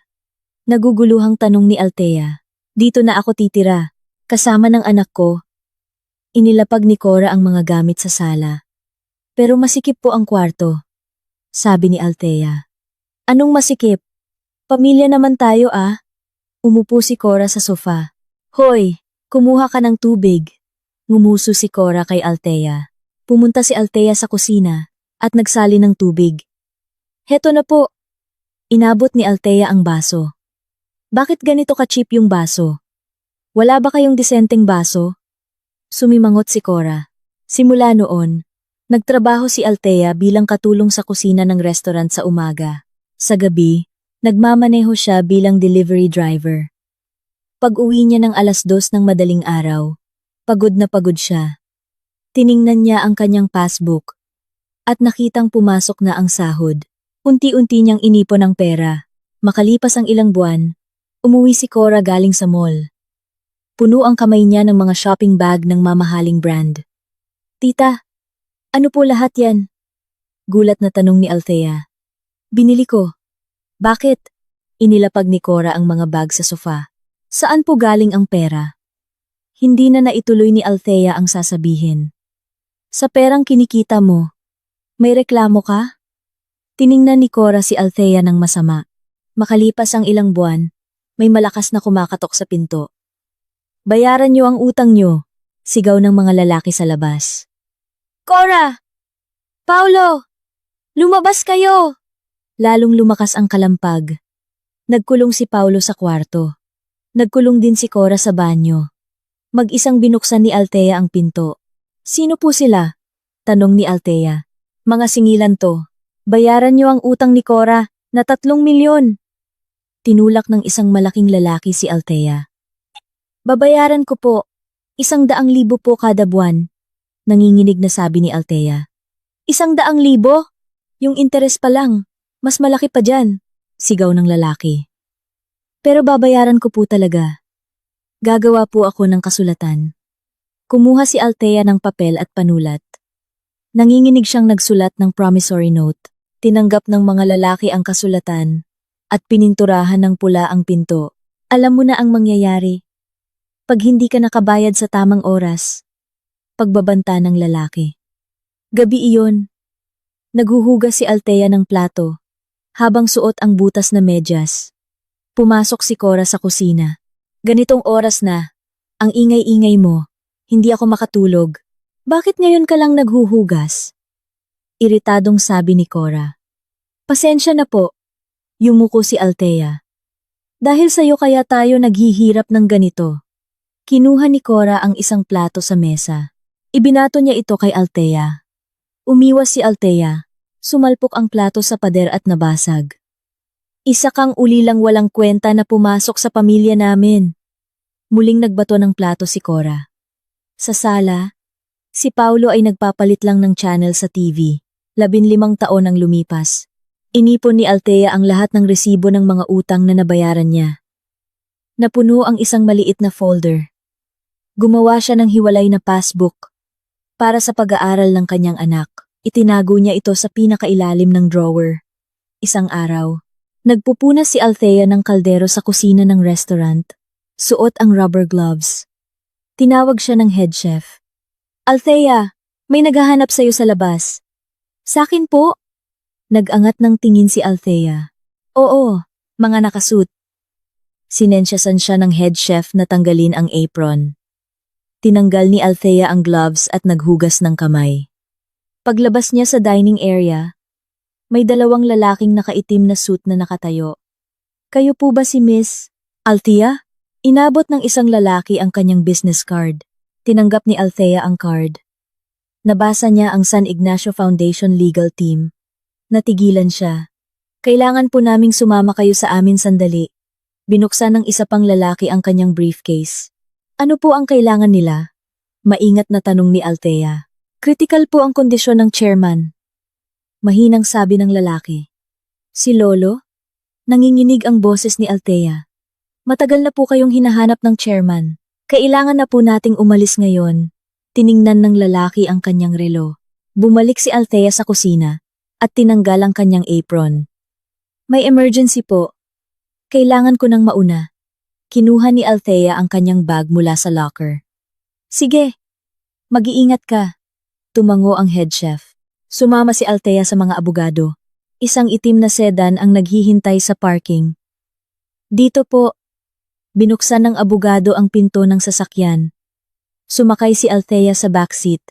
Naguguluhang tanong ni Althea. Dito na ako titira, kasama ng anak ko. Inilapag ni Cora ang mga gamit sa sala. Pero masikip po ang kwarto, sabi ni Althea. Anong masikip? Pamilya naman tayo ah. Umupo si Cora sa sofa. Hoy, kumuha ka ng tubig. Ngumuso si Cora kay Althea. Pumunta si Althea sa kusina at nagsali ng tubig. Heto na po. Inabot ni Althea ang baso. Bakit ganito ka-cheap yung baso? Wala ba kayong disenteng baso? Sumimangot si Cora. Simula noon, nagtrabaho si Althea bilang katulong sa kusina ng restaurant sa umaga. Sa gabi, nagmamaneho siya bilang delivery driver. Pag-uwi niya ng 2:00 ng madaling araw, pagod na pagod siya. Tiningnan niya ang kanyang passbook at nakitang pumasok na ang sahod. Unti-unti niyang inipon ang pera. Makalipas ang ilang buwan, umuwi si Cora galing sa mall. Puno ang kamay niya ng mga shopping bag ng mamahaling brand. Tita, ano po lahat yan? Gulat na tanong ni Althea. Binili ko. Bakit? Inilapag ni Cora ang mga bag sa sofa. Saan po galing ang pera? Hindi na naituloy ni Althea ang sasabihin. Sa perang kinikita mo, may reklamo ka? Tiningnan ni Cora si Althea ng masama. Makalipas ang ilang buwan, may malakas na kumakatok sa pinto. Bayaran niyo ang utang niyo, sigaw ng mga lalaki sa labas. Cora! Paulo! Lumabas kayo! Lalong lumakas ang kalampag. Nagkulong si Paulo sa kwarto. Nagkulong din si Cora sa banyo. Mag-isang binuksan ni Althea ang pinto. Sino po sila? Tanong ni Althea. Mga singilan to. Bayaran niyo ang utang ni Cora na 3 milyon. Tinulak ng isang malaking lalaki si Althea. Babayaran ko po. 100,000 po kada buwan. Nanginginig na sabi ni Althea. 100,000? Yung interes pa lang, mas malaki pa dyan, sigaw ng lalaki. Pero babayaran ko po talaga. Gagawa po ako ng kasulatan. Kumuha si Althea ng papel at panulat. Nanginginig siyang nagsulat ng promissory note. Tinanggap ng mga lalaki ang kasulatan at pininturahan ng pula ang pinto. Alam mo na ang mangyayari. Pag hindi ka nakabayad sa tamang oras, pagbabanta ng lalaki. Gabi iyon. Naghuhugas si Althea ng plato habang suot ang butas na medyas. Pumasok si Cora sa kusina. Ganitong oras na, ang ingay-ingay mo, hindi ako makatulog. Bakit ngayon ka lang naghuhugas? Iritadong sabi ni Cora. Pasensya na po, yumuko si Althea. Dahil sa'yo kaya tayo naghihirap ng ganito. Kinuha ni Cora ang isang plato sa mesa. Ibinato niya ito kay Althea. Umiwas si Althea. Sumalpok ang plato sa pader at nabasag. Isa kang ulilang walang kwenta na pumasok sa pamilya namin. Muling nagbato ng plato si Cora. Sa sala, si Paulo ay nagpapalit lang ng channel sa TV. 15 taon ang lumipas. Inipon ni Althea ang lahat ng resibo ng mga utang na nabayaran niya. Napuno ang isang maliit na folder. Gumawa siya ng hiwalay na passbook para sa pag-aaral ng kanyang anak. Itinago niya ito sa pinakailalim ng drawer. Isang araw, nagpupunas si Althea ng kaldero sa kusina ng restaurant. Suot ang rubber gloves. Tinawag siya ng head chef. Althea, may naghahanap sa'yo sa labas. Sakin po? Nag-angat ng tingin si Althea. Oo, mga nakasuit. Sinensyasan siya ng head chef na tanggalin ang apron. Tinanggal ni Althea ang gloves at naghugas ng kamay. Paglabas niya sa dining area, may 2 lalaking nakaitim na suit na nakatayo. Kayo po ba si Miss Althea? Inabot ng isang lalaki ang kanyang business card. Tinanggap ni Althea ang card. Nabasa niya ang San Ignacio Foundation Legal Team. Natigilan siya. Kailangan po naming sumama kayo sa amin sandali. Binuksan ng isa pang lalaki ang kanyang briefcase. Ano po ang kailangan nila? Maingat na tanong ni Althea. Critical po ang kondisyon ng chairman. Mahinang sabi ng lalaki. Si Lolo? Nanginginig ang boses ni Althea. Matagal na po kayong hinahanap ng chairman. Kailangan na po nating umalis ngayon. Tiningnan ng lalaki ang kanyang relo. Bumalik si Althea sa kusina at tinanggal ang kanyang apron. May emergency po. Kailangan ko nang mauna. Kinuha ni Althea ang kanyang bag mula sa locker. Sige, mag-iingat ka. Tumango ang head chef. Sumama si Althea sa mga abogado. Isang itim na sedan ang naghihintay sa parking. Dito po. Binuksan ng abogado ang pinto ng sasakyan. Sumakay si Althea sa backseat.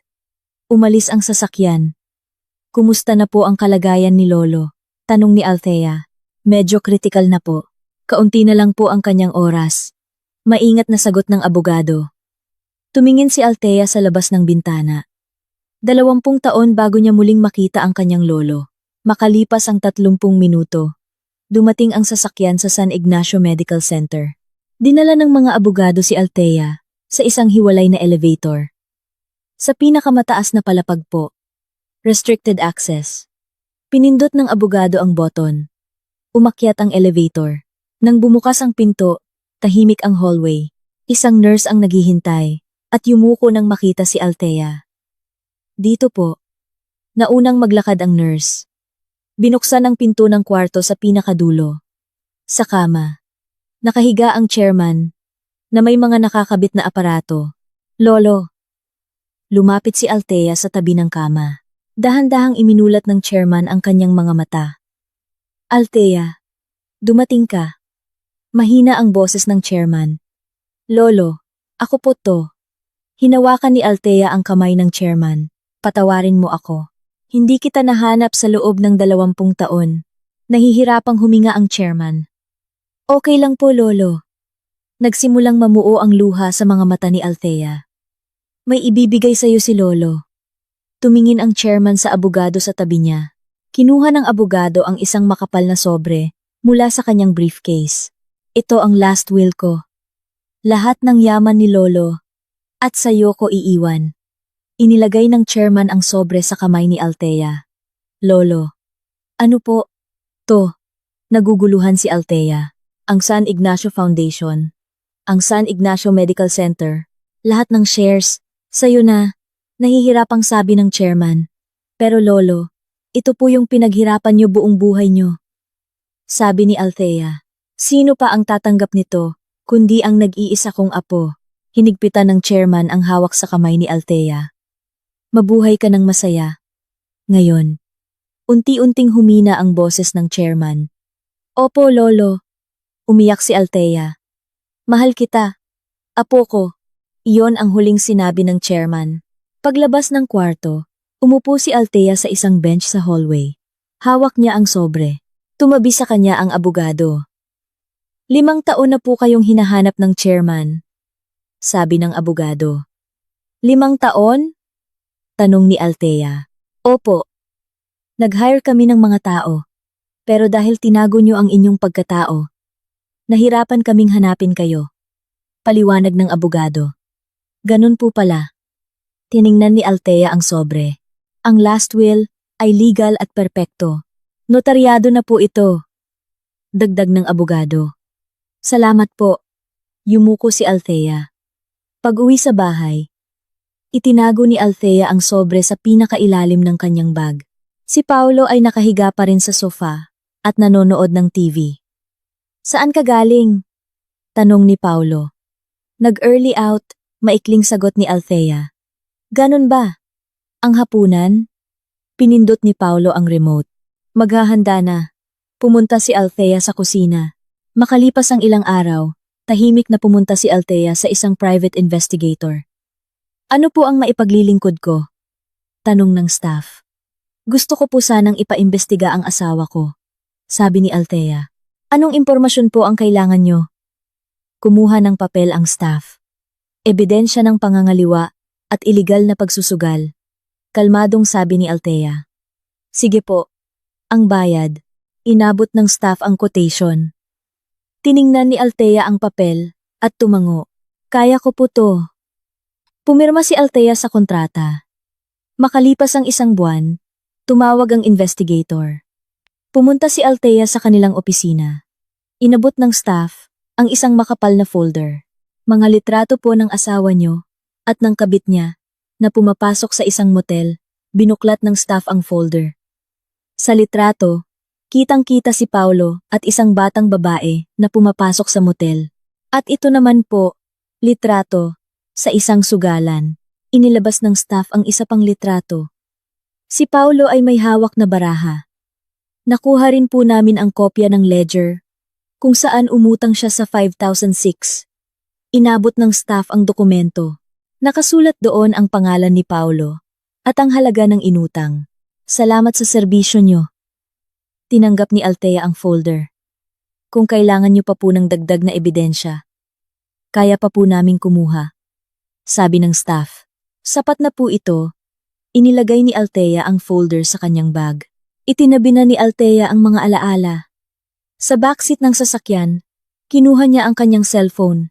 Umalis ang sasakyan. Kumusta na po ang kalagayan ni Lolo? Tanong ni Althea. Medyo critical na po. Kaunti na lang po ang kanyang oras. Maingat na sagot ng abogado. Tumingin si Althea sa labas ng bintana. 20 taon bago niya muling makita ang kanyang lolo. Makalipas ang 30 minuto. Dumating ang sasakyan sa San Ignacio Medical Center. Dinala ng mga abogado si Althea sa isang hiwalay na elevator. Sa pinakamataas na palapag po. Restricted access. Pinindot ng abogado ang button. Umakyat ang elevator. Nang bumukas ang pinto, tahimik ang hallway. Isang nurse ang naghihintay at yumuko nang makita si Althea. Dito po. Naunang maglakad ang nurse. Binuksan ang pinto ng kwarto sa pinakadulo. Sa kama. Nakahiga ang chairman na may mga nakakabit na aparato. Lolo. Lumapit si Althea sa tabi ng kama. Dahan-dahang iminulat ng chairman ang kanyang mga mata. Althea, dumating ka. Mahina ang boses ng chairman. Lolo, ako po to. Hinawakan ni Althea ang kamay ng chairman. Patawarin mo ako. Hindi kita nahanap sa loob ng 20 taon. Nahihirapang huminga ang chairman. Okay lang po, Lolo. Nagsimulang mamuo ang luha sa mga mata ni Althea. May ibibigay sa'yo si Lolo. Tumingin ang chairman sa abogado sa tabi niya. Kinuha ng abogado ang isang makapal na sobre mula sa kanyang briefcase. Ito ang last will ko. Lahat ng yaman ni Lolo at sa'yo ko iiwan. Inilagay ng chairman ang sobre sa kamay ni Althea. Lolo, Ano po? To. Naguguluhan si Althea. Ang San Ignacio Foundation. Ang San Ignacio Medical Center. Lahat ng shares. Sa'yo na. Nahihirapang sabi ng chairman. Pero lolo, ito po yung pinaghirapan niyo buong buhay niyo. Sabi ni Althea. Sino pa ang tatanggap nito, kundi ang nag-iisa kong apo? Hinigpitan ng chairman ang hawak sa kamay ni Althea. Mabuhay ka ng masaya. Ngayon, unti-unting humina ang boses ng chairman. Opo, lolo. Umiyak si Althea. Mahal kita. Apo ko. Iyon ang huling sinabi ng chairman. Paglabas ng kwarto, umupo si Althea sa isang bench sa hallway. Hawak niya ang sobre. Tumabi sa kanya ang abogado. 5 taon na po kayong hinahanap ng chairman. Sabi ng abogado. 5 taon? Tanong ni Althea. Opo. Nag-hire kami ng mga tao. Pero dahil tinago niyo ang inyong pagkatao, nahirapan kaming hanapin kayo. Paliwanag ng abogado. Ganun po pala. Tiningnan ni Althea ang sobre. Ang last will ay legal at perpekto. Notaryado na po ito. Dagdag ng abogado. Salamat po. Yumuko si Althea. Pag-uwi sa bahay, itinago ni Althea ang sobre sa pinakailalim ng kanyang bag. Si Paulo ay nakahiga pa rin sa sofa at nanonood ng TV. Saan ka galing? Tanong ni Paulo. Nag-early out, maikling sagot ni Althea. Ganun ba? Ang hapunan? Pinindot ni Paulo ang remote. Maghahanda na. Pumunta si Althea sa kusina. Makalipas ang ilang araw, tahimik na pumunta si Althea sa isang private investigator. Ano po ang maipaglilingkod ko? Tanong ng staff. Gusto ko po sanang ipaimbestiga ang asawa ko. Sabi ni Althea. Anong impormasyon po ang kailangan nyo? Kumuha ng papel ang staff. Ebidensya ng pangangaliwa at iligal na pagsusugal. Kalmadong sabi ni Althea. Sige po. Ang bayad. Inabot ng staff ang quotation. Tiningnan ni Althea ang papel at tumango. Kaya ko po to. Pumirma si Althea sa kontrata. Makalipas ang 1 buwan, tumawag ang investigator. Pumunta si Althea sa kanilang opisina. Inabot ng staff ang isang makapal na folder. Mga litrato po ng asawa nyo at ng kabit niya na pumapasok sa isang motel, binuklat ng staff ang folder. Sa litrato, kitang-kita si Paulo at isang batang babae na pumapasok sa motel. At ito naman po, litrato, sa isang sugalan. Inilabas ng staff ang isa pang litrato. Si Paulo ay may hawak na baraha. Nakuha rin po namin ang kopya ng ledger kung saan umutang siya sa 5,006. Inabot ng staff ang dokumento. Nakasulat doon ang pangalan ni Paulo at ang halaga ng inutang. Salamat sa serbisyo nyo. Tinanggap ni Althea ang folder. Kung kailangan nyo pa po ng dagdag na ebidensya, kaya pa po naming kumuha. Sabi ng staff. Sapat na po ito. Inilagay ni Althea ang folder sa kanyang bag. Itinabi na ni Althea ang mga alaala. Sa backseat ng sasakyan, kinuha niya ang kanyang cellphone.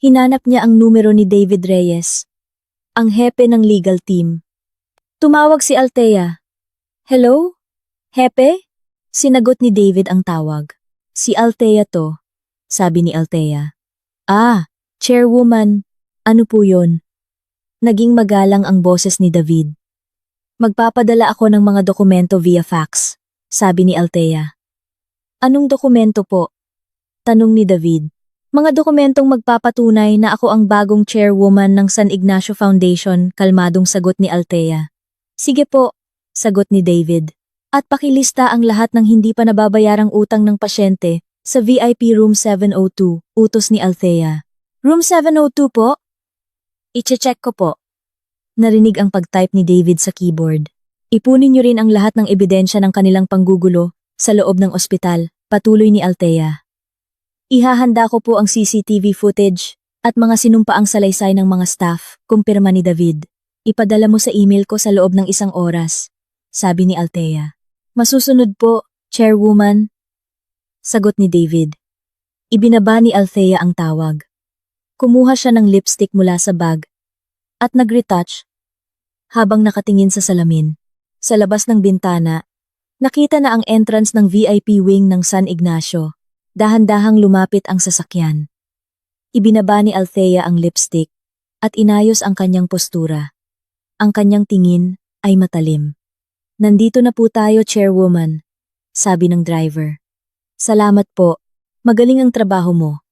Hinanap niya ang numero ni David Reyes, ang hepe ng legal team. Tumawag si Althea. Hello? Hepe? Sinagot ni David ang tawag. Si Althea to, sabi ni Althea. Ah, chairwoman, ano po yon? Naging magalang ang boses ni David. Magpapadala ako ng mga dokumento via fax, sabi ni Althea. Anong dokumento po? Tanong ni David. Mga dokumentong magpapatunay na ako ang bagong chairwoman ng San Ignacio Foundation, kalmadong sagot ni Althea. Sige po, sagot ni David. At pakilista ang lahat ng hindi pa nababayarang utang ng pasyente sa VIP Room 702, utos ni Althea. Room 702 po? Iche-check ko po. Narinig ang pag-type ni David sa keyboard. Ipunin niyo rin ang lahat ng ebidensya ng kanilang panggugulo sa loob ng ospital, patuloy ni Althea. Ihahanda ko po ang CCTV footage at mga sinumpaang salaysay ng mga staff, kumpirma ni David. Ipadala mo sa email ko sa loob ng 1 oras, sabi ni Althea. Masusunod po, chairwoman, sagot ni David. Ibinaba ni Althea ang tawag. Kumuha siya ng lipstick mula sa bag at nag-retouch habang nakatingin sa salamin. Sa labas ng bintana, Nakita na ang entrance ng VIP wing ng San Ignacio. Dahan-dahang lumapit ang sasakyan. Ibinaba ni Althea ang lipstick at inayos ang kanyang postura. Ang kanyang tingin ay matalim. Nandito na po tayo, Chairwoman, sabi ng driver. Salamat po. Magaling ang trabaho mo.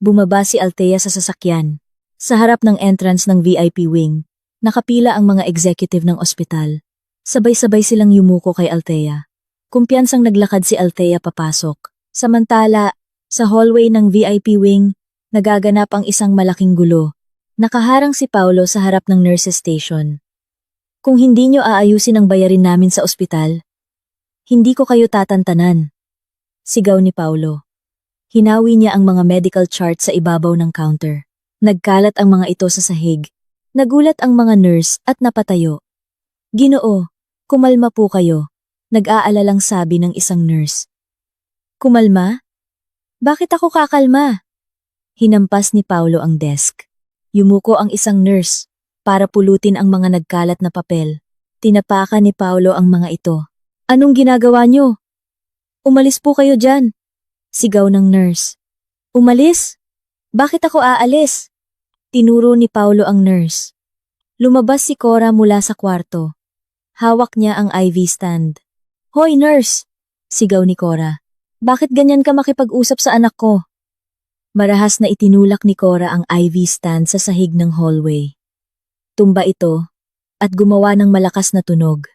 Bumaba si Althea sa sasakyan. Sa harap ng entrance ng VIP wing, nakapila ang mga executive ng ospital. Sabay-sabay silang yumuko kay Althea. Kumpiyansang naglakad si Althea papasok. Samantala, sa hallway ng VIP wing, nagaganap ang isang malaking gulo. Nakaharang si Paulo sa harap ng nurses station. Kung hindi nyo aayusin ang bayarin namin sa ospital, hindi ko kayo tatantanan. Sigaw ni Paulo. Hinawi niya ang mga medical chart sa ibabaw ng counter. Nagkalat ang mga ito sa sahig. Nagulat ang mga nurse at napatayo. Ginoo, kumalma po kayo. Nag-aalalang sabi ng isang nurse. Kumalma? Bakit ako kakalma? Hinampas ni Paulo ang desk. Yumuko ang isang nurse para pulutin ang mga nagkalat na papel. Tinapakan ni Paulo ang mga ito. Anong ginagawa niyo? Umalis po kayo dyan. Sigaw ng nurse. Umalis? Bakit ako aalis? Tinuro ni Paulo ang nurse. Lumabas si Cora mula sa kwarto. Hawak niya ang IV stand. Hoy nurse! Sigaw ni Cora. Bakit ganyan ka makipag-usap sa anak ko? Marahas na itinulak ni Cora ang IV stand sa sahig ng hallway. Tumba ito at gumawa ng malakas na tunog.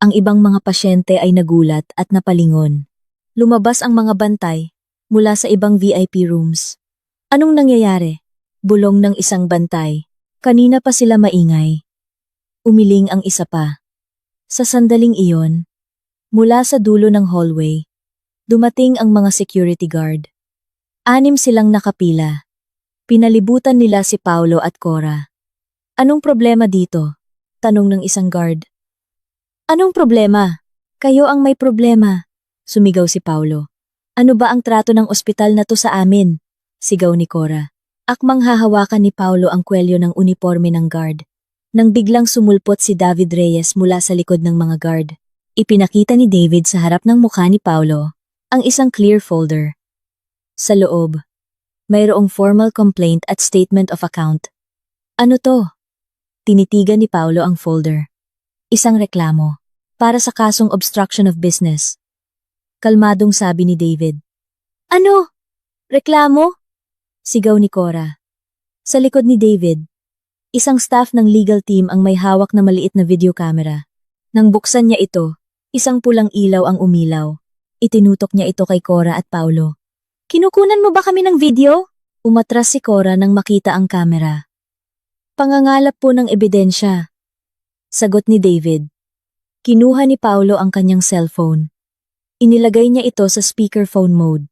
Ang ibang mga pasyente ay nagulat at napalingon. Lumabas ang mga bantay mula sa ibang VIP rooms. Anong nangyayari? Bulong ng isang bantay. Kanina pa sila maingay. Umiling ang isa pa. Sa sandaling iyon, mula sa dulo ng hallway, dumating ang mga security guard. 6 silang nakapila. Pinalibutan nila si Paulo at Cora. Anong problema dito? Tanong ng isang guard. Anong problema? Kayo ang may problema. Sumigaw si Paulo. Ano ba ang trato ng ospital na to sa amin? Sigaw ni Cora. Akmang hahawakan ni Paulo ang kwelyo ng uniforme ng guard. Nang biglang sumulpot si David Reyes mula sa likod ng mga guard. Ipinakita ni David sa harap ng mukha ni Paulo ang isang clear folder. Sa loob, mayroong formal complaint at statement of account. Ano to? Tinitigan ni Paulo ang folder. Isang reklamo para sa kasong obstruction of business. Kalmadong sabi ni David. Ano? Reklamo? Sigaw ni Cora. Sa likod ni David, isang staff ng legal team ang may hawak na maliit na video camera. Nang buksan niya ito, isang pulang ilaw ang umilaw. Itinutok niya ito kay Cora at Paulo. Kinukunan mo ba kami ng video? Umatras si Cora nang makita ang kamera. Pangangalap po ng ebidensya. Sagot ni David. Kinuha ni Paulo ang kanyang cellphone. Inilagay niya ito sa speakerphone mode.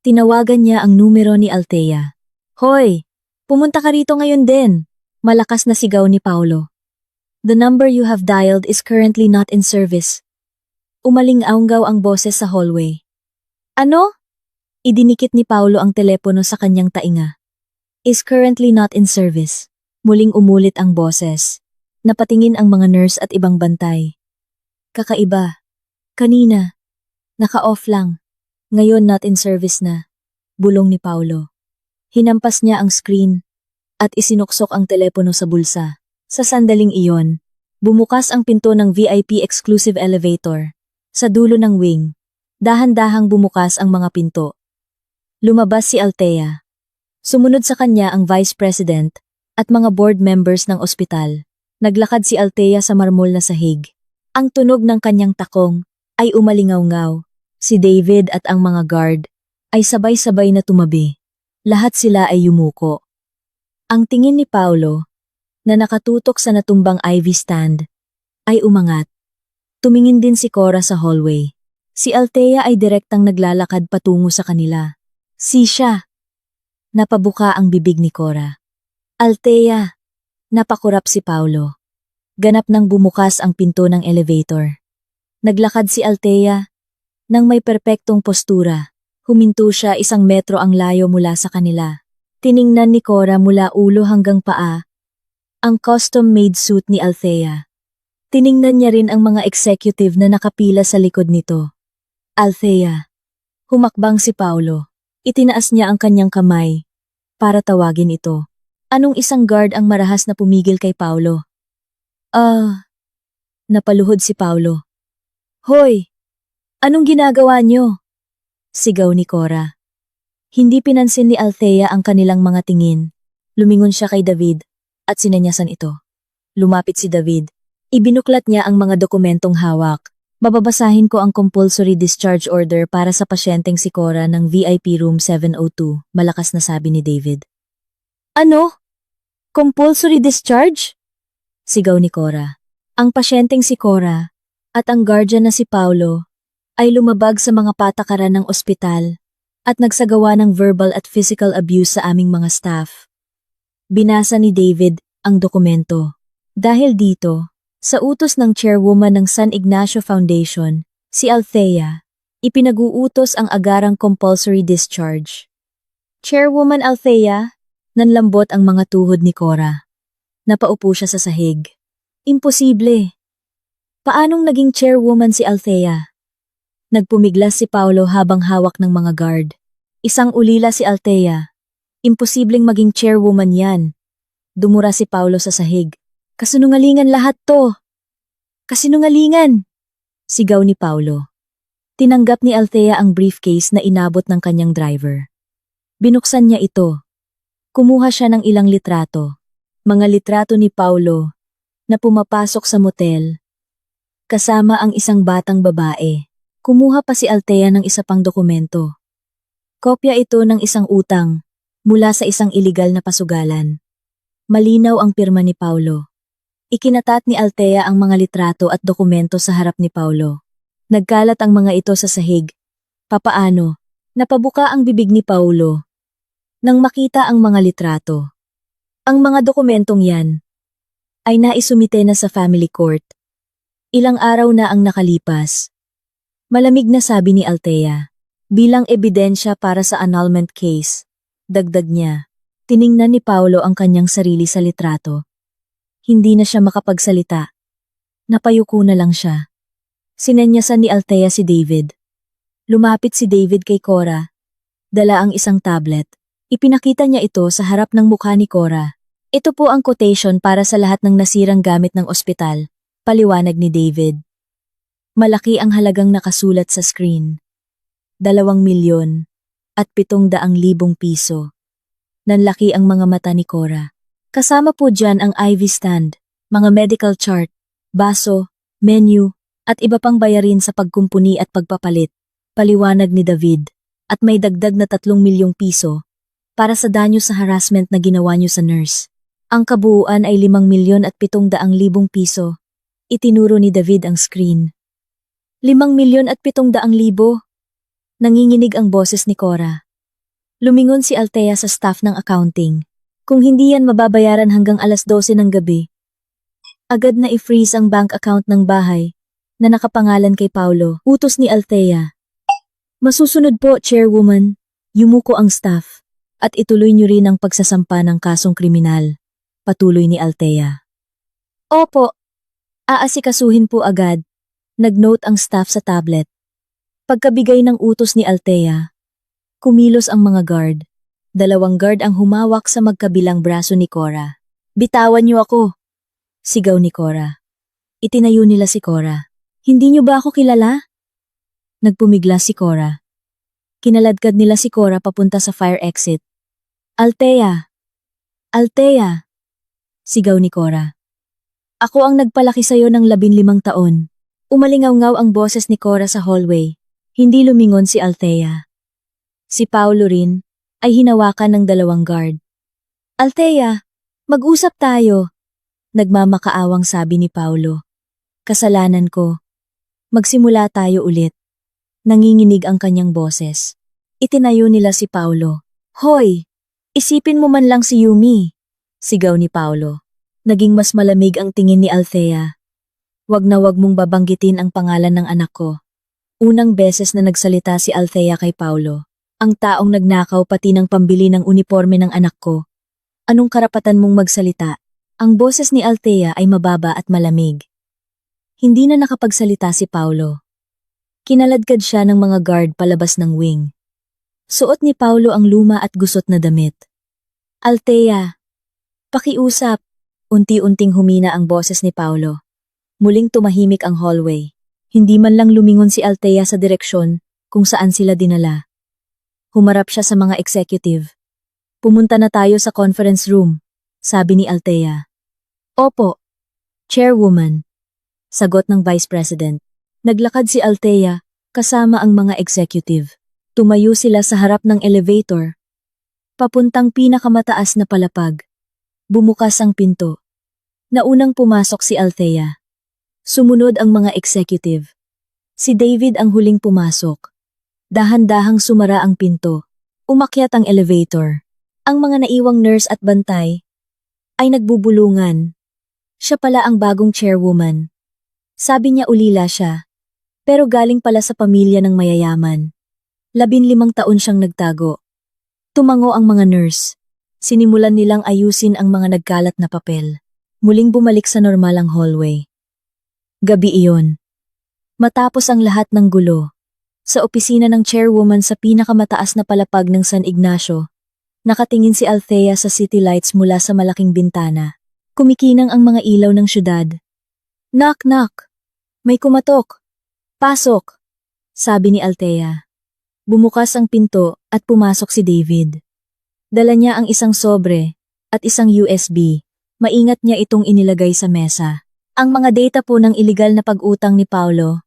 Tinawagan niya ang numero ni Althea. Hoy, pumunta ka rito ngayon din. Malakas na sigaw ni Paulo. The number you have dialed is currently not in service. Umaling-aunggaw ang boses sa hallway. Ano? Idinikit ni Paulo ang telepono sa kanyang tainga. Is currently not in service. Muling umulit ang boses. Napatingin ang mga nurse at ibang bantay. Kakaiba. Kanina. Naka-off lang. Ngayon not in service na. Bulong ni Paulo. Hinampas niya ang screen at isinuksok ang telepono sa bulsa. Sa sandaling iyon, bumukas ang pinto ng VIP exclusive elevator. Sa dulo ng wing, dahan-dahang bumukas ang mga pinto. Lumabas si Althea. Sumunod sa kanya ang vice president at mga board members ng ospital. Naglakad si Althea sa marmol na sahig. Ang tunog ng kanyang takong ay umalingaw-ngaw. Si David at ang mga guard ay sabay-sabay na tumabi. Lahat sila ay yumuko. Ang tingin ni Paulo, na nakatutok sa natumbang IV stand, ay umangat. Tumingin din si Cora sa hallway. Si Althea ay direktang naglalakad patungo sa kanila. Siya. Napabuka ang bibig ni Cora. Althea. Napakurap si Paulo. Ganap nang bumukas ang pinto ng elevator. Naglakad si Althea. Nang may perpektong postura, huminto siya 1 metro ang layo mula sa kanila. Tiningnan ni Cora mula ulo hanggang paa ang custom-made suit ni Althea. Tiningnan niya rin ang mga executive na nakapila sa likod nito. Althea. Humakbang si Paulo. Itinaas niya ang kanyang kamay para tawagin ito. Anong isang guard ang marahas na pumigil kay Paulo? Napaluhod si Paulo. Hoy! Anong ginagawa niyo? Sigaw ni Cora. Hindi pinansin ni Althea ang kanilang mga tingin. Lumingon siya kay David at sinanyasan ito. Lumapit si David. Ibinuklat niya ang mga dokumentong hawak. Bababasahin ko ang compulsory discharge order para sa pasyenteng si Cora ng VIP room 702, malakas na sabi ni David. Ano? Compulsory discharge? Sigaw ni Cora. Ang pasyenteng si Cora at ang guardian na si Paulo ay lumabag sa mga patakaran ng ospital at nagsagawa ng verbal at physical abuse sa aming mga staff. Binasa ni David ang dokumento. Dahil dito, sa utos ng chairwoman ng San Ignacio Foundation, si Althea, ipinag-uutos ang agarang compulsory discharge. Chairwoman Althea, nanlambot ang mga tuhod ni Cora. Napaupo siya sa sahig. Imposible. Paanong naging chairwoman si Althea? Nagpumiglas si Paulo habang hawak ng mga guard. Isang ulila si Althea. Imposibleng maging chairwoman yan. Dumura si Paulo sa sahig. Kasinungalingan lahat to. Kasinungalingan! Sigaw ni Paulo. Tinanggap ni Althea ang briefcase na inabot ng kanyang driver. Binuksan niya ito. Kumuha siya ng ilang litrato. Mga litrato ni Paulo na pumapasok sa motel. Kasama ang isang batang babae. Kumuha pa si Althea ng isa pang dokumento. Kopya ito ng isang utang mula sa isang iligal na pasugalan. Malinaw ang pirma ni Paulo. Ikinatat ni Althea ang mga litrato at dokumento sa harap ni Paulo. Nagkalat ang mga ito sa sahig. Papaano? Napabuka ang bibig ni Paulo nang makita ang mga litrato. Ang mga dokumentong yan ay naisumite na sa family court. Ilang araw na ang nakalipas. Malamig na sabi ni Althea. Bilang ebidensya para sa annulment case, dagdag niya. Tiningnan ni Paulo ang kanyang sarili sa litrato. Hindi na siya makapagsalita. Napayuko na lang siya. Sinenyasan ni Althea si David. Lumapit si David kay Cora. Dala ang isang tablet. Ipinakita niya ito sa harap ng mukha ni Cora. Ito po ang quotation para sa lahat ng nasirang gamit ng ospital. Paliwanag ni David. Malaki ang halagang nakasulat sa screen. 2,000,000 at 700,000 piso. Nanlaki ang mga mata ni Cora. Kasama po dyan ang IV stand, mga medical chart, baso, menu, at iba pang bayarin sa pagkumpuni at pagpapalit, paliwanag ni David, at may dagdag na 3,000,000 piso para sa danyo sa harassment na ginawa niyo sa nurse. Ang kabuuan ay 5,700,000 piso. Itinuro ni David ang screen. 5,700,000? Nanginginig ang boses ni Cora. Lumingon si Althea sa staff ng accounting. Kung hindi yan mababayaran hanggang 12:00 ng gabi. Agad na i-freeze ang bank account ng bahay na nakapangalan kay Paulo. Utos ni Althea. Masusunod po, Chairwoman. Yumuko ang staff at ituloy niyo rin ang pagsasampa ng kasong kriminal. Patuloy ni Althea. Opo. Aasikasuhin po agad. Nag-note ang staff sa tablet. Pagkabigay ng utos ni Althea, kumilos ang mga guard. 2 guard ang humawak sa magkabilang braso ni Cora. Bitawan niyo ako! Sigaw ni Cora. Itinayo nila si Cora. Hindi niyo ba ako kilala? Nagpumigla si Cora. Kinaladkad nila si Cora papunta sa fire exit. Althea! Althea! Sigaw ni Cora. Ako ang nagpalaki sa'yo ng 15 taon. Umalingaw-ngaw ang boses ni Cora sa hallway. Hindi lumingon si Althea. Si Paulo rin ay hinawakan ng 2 guard. Althea, mag-usap tayo. Nagmamakaawang sabi ni Paulo. Kasalanan ko. Magsimula tayo ulit. Nanginginig ang kanyang boses. Itinayo nila si Paulo. Hoy! Isipin mo man lang si Yumi. Sigaw ni Paulo. Naging mas malamig ang tingin ni Althea. Wag na wag mong babanggitin ang pangalan ng anak ko. Unang beses na nagsalita si Althea kay Paulo. Ang taong nagnakaw pati ng pambili ng uniforme ng anak ko. Anong karapatan mong magsalita? Ang boses ni Althea ay mababa at malamig. Hindi na nakapagsalita si Paulo. Kinaladkad siya ng mga guard palabas ng wing. Suot ni Paulo ang luma at gusot na damit. Althea, pakiusap. Unti-unting humina ang boses ni Paulo. Muling tumahimik ang hallway. Hindi man lang lumingon si Althea sa direksyon kung saan sila dinala. Humarap siya sa mga executive. Pumunta na tayo sa conference room, sabi ni Althea. Opo, Chairwoman, sagot ng Vice President. Naglakad si Althea kasama ang mga executive. Tumayo sila sa harap ng elevator. Papuntang pinakamataas na palapag. Bumukas ang pinto. Naunang pumasok si Althea. Sumunod ang mga executive. Si David ang huling pumasok. Dahan-dahang sumara ang pinto. Umakyat ang elevator. Ang mga naiwang nurse at bantay ay nagbubulungan. Siya pala ang bagong chairwoman. Sabi niya ulila siya, pero galing pala sa pamilya ng mayayaman. 15 taon siyang nagtago. Tumango ang mga nurse. Sinimulan nilang ayusin ang mga nagkalat na papel. Muling bumalik sa normal ang hallway. Gabi iyon. Matapos ang lahat ng gulo, sa opisina ng chairwoman sa pinakamataas na palapag ng San Ignacio, nakatingin si Althea sa city lights mula sa malaking bintana. Kumikinang ang mga ilaw ng syudad. Knock, knock! May kumatok! Pasok! Sabi ni Althea. Bumukas ang pinto at pumasok si David. Dala niya ang isang sobre at isang USB. Maingat niya itong inilagay sa mesa. Ang mga data po ng iligal na pag-utang ni Paulo.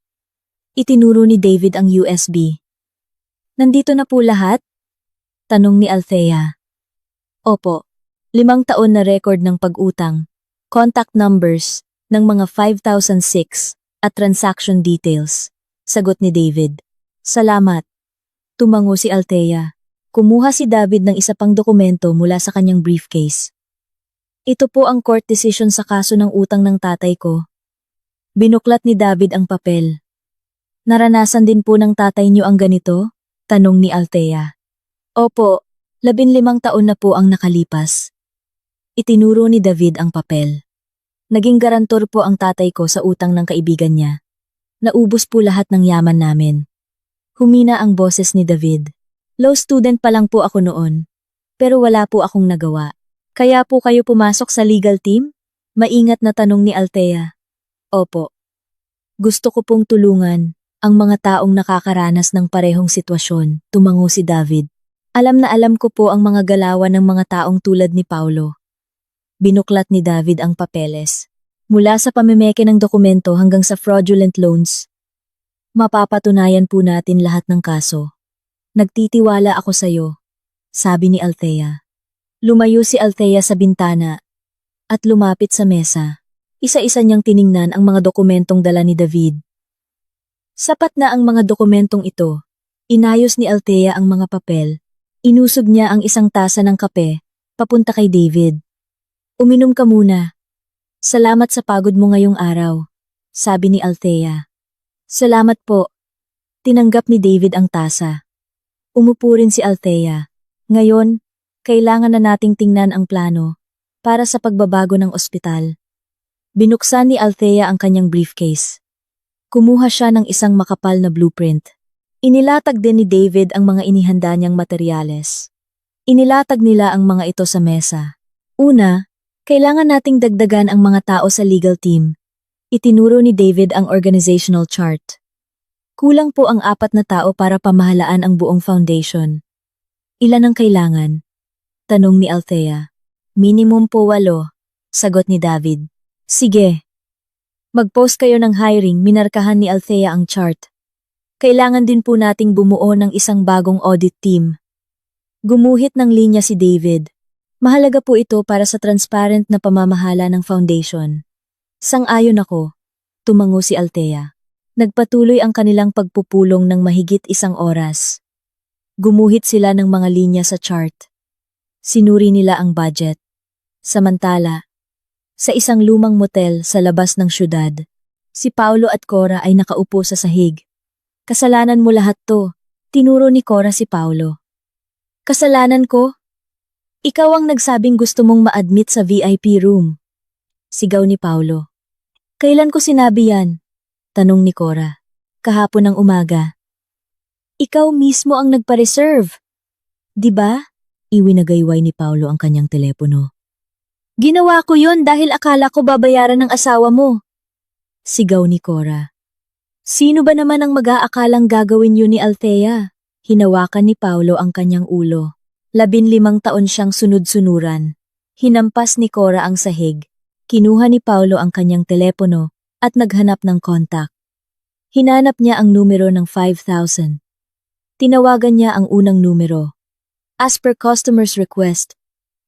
Itinuro ni David ang USB. Nandito na po lahat? Tanong ni Althea. Opo, 5 taon na record ng pag-utang, contact numbers ng mga 5,006 at transaction details. Sagot ni David. Salamat. Tumango si Althea. Kumuha si David ng isa pang dokumento mula sa kanyang briefcase. Ito po ang court decision sa kaso ng utang ng tatay ko. Binuklat ni David ang papel. Naranasan din po ng tatay niyo ang ganito? Tanong ni Althea. Opo, 15 taon na po ang nakalipas. Itinuro ni David ang papel. Naging garantor po ang tatay ko sa utang ng kaibigan niya. Naubos po lahat ng yaman namin. Humina ang boses ni David. Law student pa lang po ako noon, pero wala po akong nagawa. Kaya po kayo pumasok sa legal team? Maingat na tanong ni Althea. Opo. Gusto ko pong tulungan ang mga taong nakakaranas ng parehong sitwasyon, tumango si David. Alam na alam ko po ang mga galawan ng mga taong tulad ni Paulo. Binuklat ni David ang papeles. Mula sa pamimeke ng dokumento hanggang sa fraudulent loans. Mapapatunayan po natin lahat ng kaso. Nagtitiwala ako sa'yo, sabi ni Althea. Lumayo si Althea sa bintana at lumapit sa mesa. Isa-isa niyang tiningnan ang mga dokumentong dala ni David. Sapat na ang mga dokumentong ito. Inayos ni Althea ang mga papel. Inusog niya ang isang tasa ng kape, papunta kay David. Uminom ka muna. Salamat sa pagod mo ngayong araw, sabi ni Althea. Salamat po. Tinanggap ni David ang tasa. Umupo rin si Althea. Ngayon, kailangan na nating tingnan ang plano para sa pagbabago ng ospital. Binuksan ni Althea ang kanyang briefcase. Kumuha siya ng isang makapal na blueprint. Inilatag din ni David ang mga inihanda niyang materyales. Inilatag nila ang mga ito sa mesa. Una, kailangan nating dagdagan ang mga tao sa legal team. Itinuro ni David ang organizational chart. Kulang po ang 4 na tao para pamahalaan ang buong foundation. Ilan ang kailangan? Tanong ni Althea. Minimum po 8, sagot ni David. Sige. Mag-post kayo ng hiring, minarkahan ni Althea ang chart. Kailangan din po nating bumuo ng isang bagong audit team. Gumuhit ng linya si David. Mahalaga po ito para sa transparent na pamamahala ng foundation. Sang-ayon ako, tumango si Althea. Nagpatuloy ang kanilang pagpupulong ng mahigit 1 oras. Gumuhit sila ng mga linya sa chart. Sinuri nila ang budget. Samantala, sa isang lumang motel sa labas ng syudad, si Paulo at Cora ay nakaupo sa sahig. Kasalanan mo lahat to, tinuro ni Cora si Paulo. Kasalanan ko? Ikaw ang nagsabing gusto mong ma-admit sa VIP room. Sigaw ni Paulo. Kailan ko sinabi yan? Tanong ni Cora. Kahapon ng umaga. Ikaw mismo ang nagpa-reserve. Di ba? Iwinagayway ni Paulo ang kanyang telepono. Ginawa ko yon dahil akala ko babayaran ng asawa mo. Sigaw ni Cora. Sino ba naman ang mag-aakalang gagawin yun ni Althea? Hinawakan ni Paulo ang kanyang ulo. 15 taon siyang sunod-sunuran. Hinampas ni Cora ang sahig. Kinuha ni Paulo ang kanyang telepono at naghanap ng contact. Hinanap niya ang numero ng 5,000. Tinawagan niya ang unang numero. As per customer's request,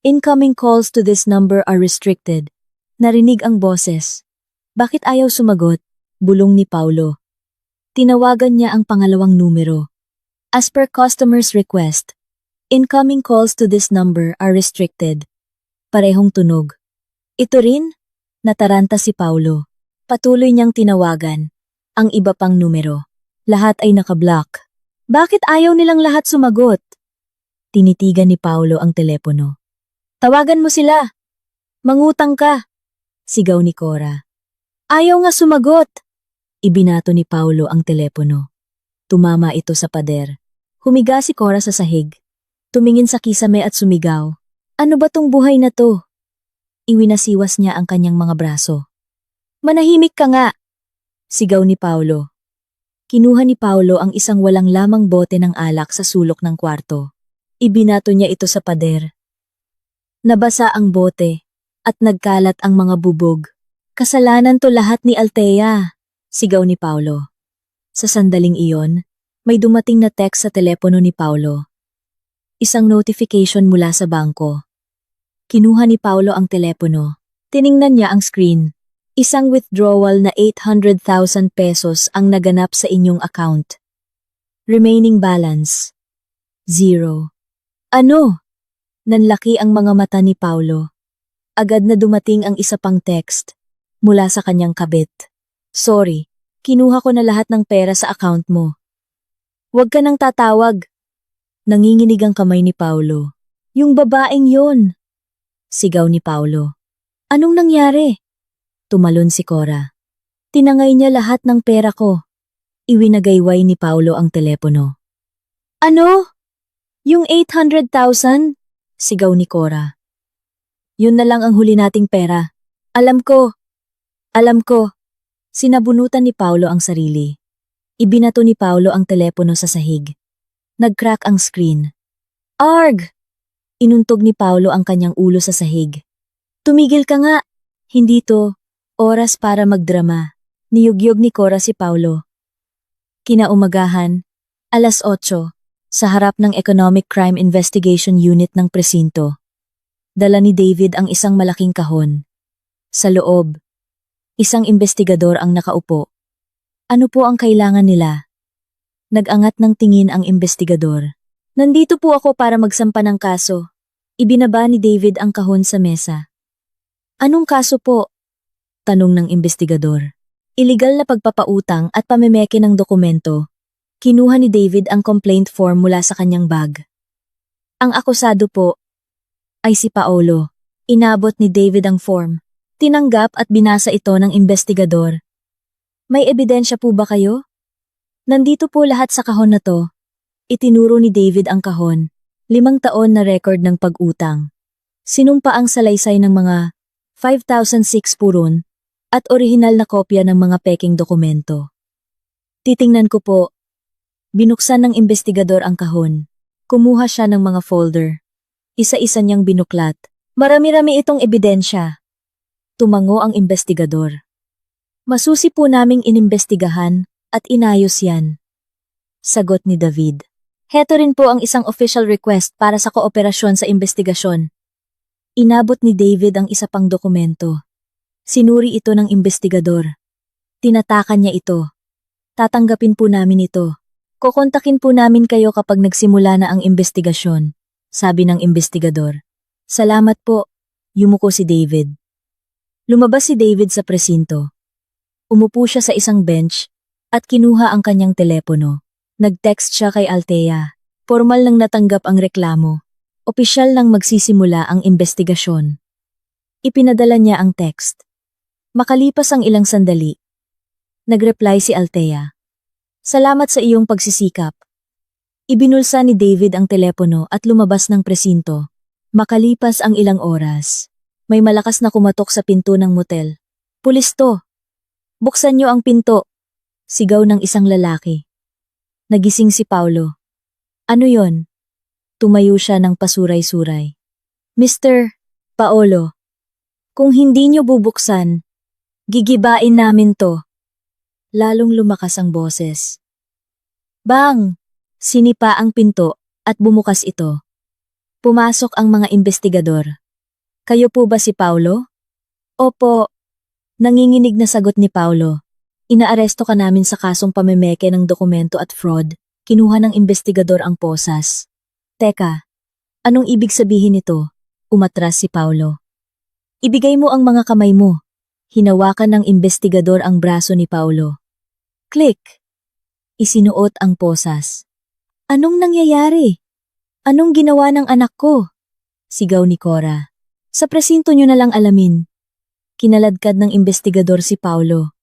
incoming calls to this number are restricted. Narinig ang boses. Bakit ayaw sumagot? Bulong ni Paulo. Tinawagan niya ang pangalawang numero. As per customer's request, incoming calls to this number are restricted. Parehong tunog. Ito rin? Nataranta si Paulo. Patuloy niyang tinawagan. Ang iba pang numero. Lahat ay nakablock. Bakit ayaw nilang lahat sumagot? Tinitigan ni Paulo ang telepono. Tawagan mo sila. Mangutang ka. Sigaw ni Cora. Ayaw nga sumagot. Ibinato ni Paulo ang telepono. Tumama ito sa pader. Humiga si Cora sa sahig. Tumingin sa kisame at sumigaw. Ano ba tong buhay na to? Iwinasiwas niya ang kanyang mga braso. Manahimik ka nga. Sigaw ni Paulo. Kinuha ni Paulo ang isang walang lamang bote ng alak sa sulok ng kwarto. Ibinato niya ito sa pader. Nabasa ang bote at nagkalat ang mga bubog. Kasalanan to lahat ni Althea. Sigaw ni Paulo. Sa sandaling iyon, may dumating na text sa telepono ni Paulo. Isang notification mula sa bangko. Kinuha ni Paulo ang telepono. Tiningnan niya ang screen. Isang withdrawal na 800,000 pesos ang naganap sa inyong account. Remaining balance. 0. Ano? Nanlaki ang mga mata ni Paulo. Agad na dumating ang isa pang text. Mula sa kanyang kabit. Sorry, kinuha ko na lahat ng pera sa account mo. Huwag ka nang tatawag. Nanginginig ang kamay ni Paulo. Yung babaeng yon. Sigaw ni Paulo. Anong nangyari? Tumalon si Cora. Tinangay niya lahat ng pera ko. Iwinagayway ni Paulo ang telepono. Ano? Yung 800,000? Sigaw ni Cora. Yun na lang ang huli nating pera. Alam ko. Sinabunutan ni Paulo ang sarili. Ibinato ni Paulo ang telepono sa sahig. Nag-crack ang screen. Arg! Inuntog ni Paulo ang kanyang ulo sa sahig. Tumigil ka nga. Hindi to. Oras para magdrama. Niyugyog ni Cora si Paulo. Kinaumagahan, 8:00, sa harap ng Economic Crime Investigation Unit ng presinto. Dala ni David ang isang malaking kahon. Sa loob, isang investigador ang nakaupo. Ano po ang kailangan nila? Nag-angat ng tingin ang investigador. Nandito po ako para magsampa ng kaso. Ibinaba ni David ang kahon sa mesa. Anong kaso po? Tanong ng investigador. Illegal na pagpapautang at pamemeke ng dokumento. Kinuha ni David ang complaint form mula sa kanyang bag. Ang akusado po ay si Paulo. Inabot ni David ang form. Tinanggap at binasa ito ng investigador. May ebidensya po ba kayo? Nandito po lahat sa kahon na to. Itinuro ni David ang kahon. 5 taon na record ng pag-utang. Sinumpa ang salaysay ng mga 5,006 puron at orihinal na kopya ng mga peking dokumento. Titingnan ko po. Binuksan ng investigador ang kahon. Kumuha siya ng mga folder. Isa-isa niyang binuklat. Marami-rami itong ebidensya. Tumango ang investigador. Masusi po naming inimbestigahan at inayos yan. Sagot ni David. Heto rin po ang isang official request para sa kooperasyon sa investigasyon. Inabot ni David ang isa pang dokumento. Sinuri ito ng investigador. Tinatakan niya ito. Tatanggapin po namin ito. Kukontakin po namin kayo kapag nagsimula na ang investigasyon, sabi ng investigador. Salamat po, yumuko si David. Lumabas si David sa presinto. Umupo siya sa isang bench at kinuha ang kanyang telepono. Nag-text siya kay Althea. Formal nang natanggap ang reklamo. Opisyal nang magsisimula ang investigasyon. Ipinadala niya ang text. Makalipas ang ilang sandali, Nagreply si Althea. Salamat sa iyong pagsisikap. Ibinulsa ni David ang telepono at lumabas ng presinto. Makalipas ang ilang oras, may malakas na kumatok sa pinto ng motel. Pulis to! Buksan niyo ang pinto! Sigaw ng isang lalaki. Nagising si Paulo. Ano yon? Tumayo siya ng pasuray-suray. Mr. Paolo, kung hindi niyo bubuksan, gigibain namin to. Lalong lumakas ang boses. Bang! Sinipa ang pinto at bumukas ito. Pumasok ang mga investigador. Kayo po ba si Paulo? Opo. Nanginginig na sagot ni Paulo. Inaaresto ka namin sa kasong pamemeke ng dokumento at fraud. Kinuha ng investigador ang posas. Teka, anong ibig sabihin nito? Umatras si Paulo. Ibigay mo ang mga kamay mo. Hinawakan ng investigador ang braso ni Paulo. Click! Isinuot ang posas. Anong nangyayari? Anong ginawa ng anak ko? Sigaw ni Cora. Sa presinto niyo na lang alamin. Kinaladkad ng investigador si Paulo.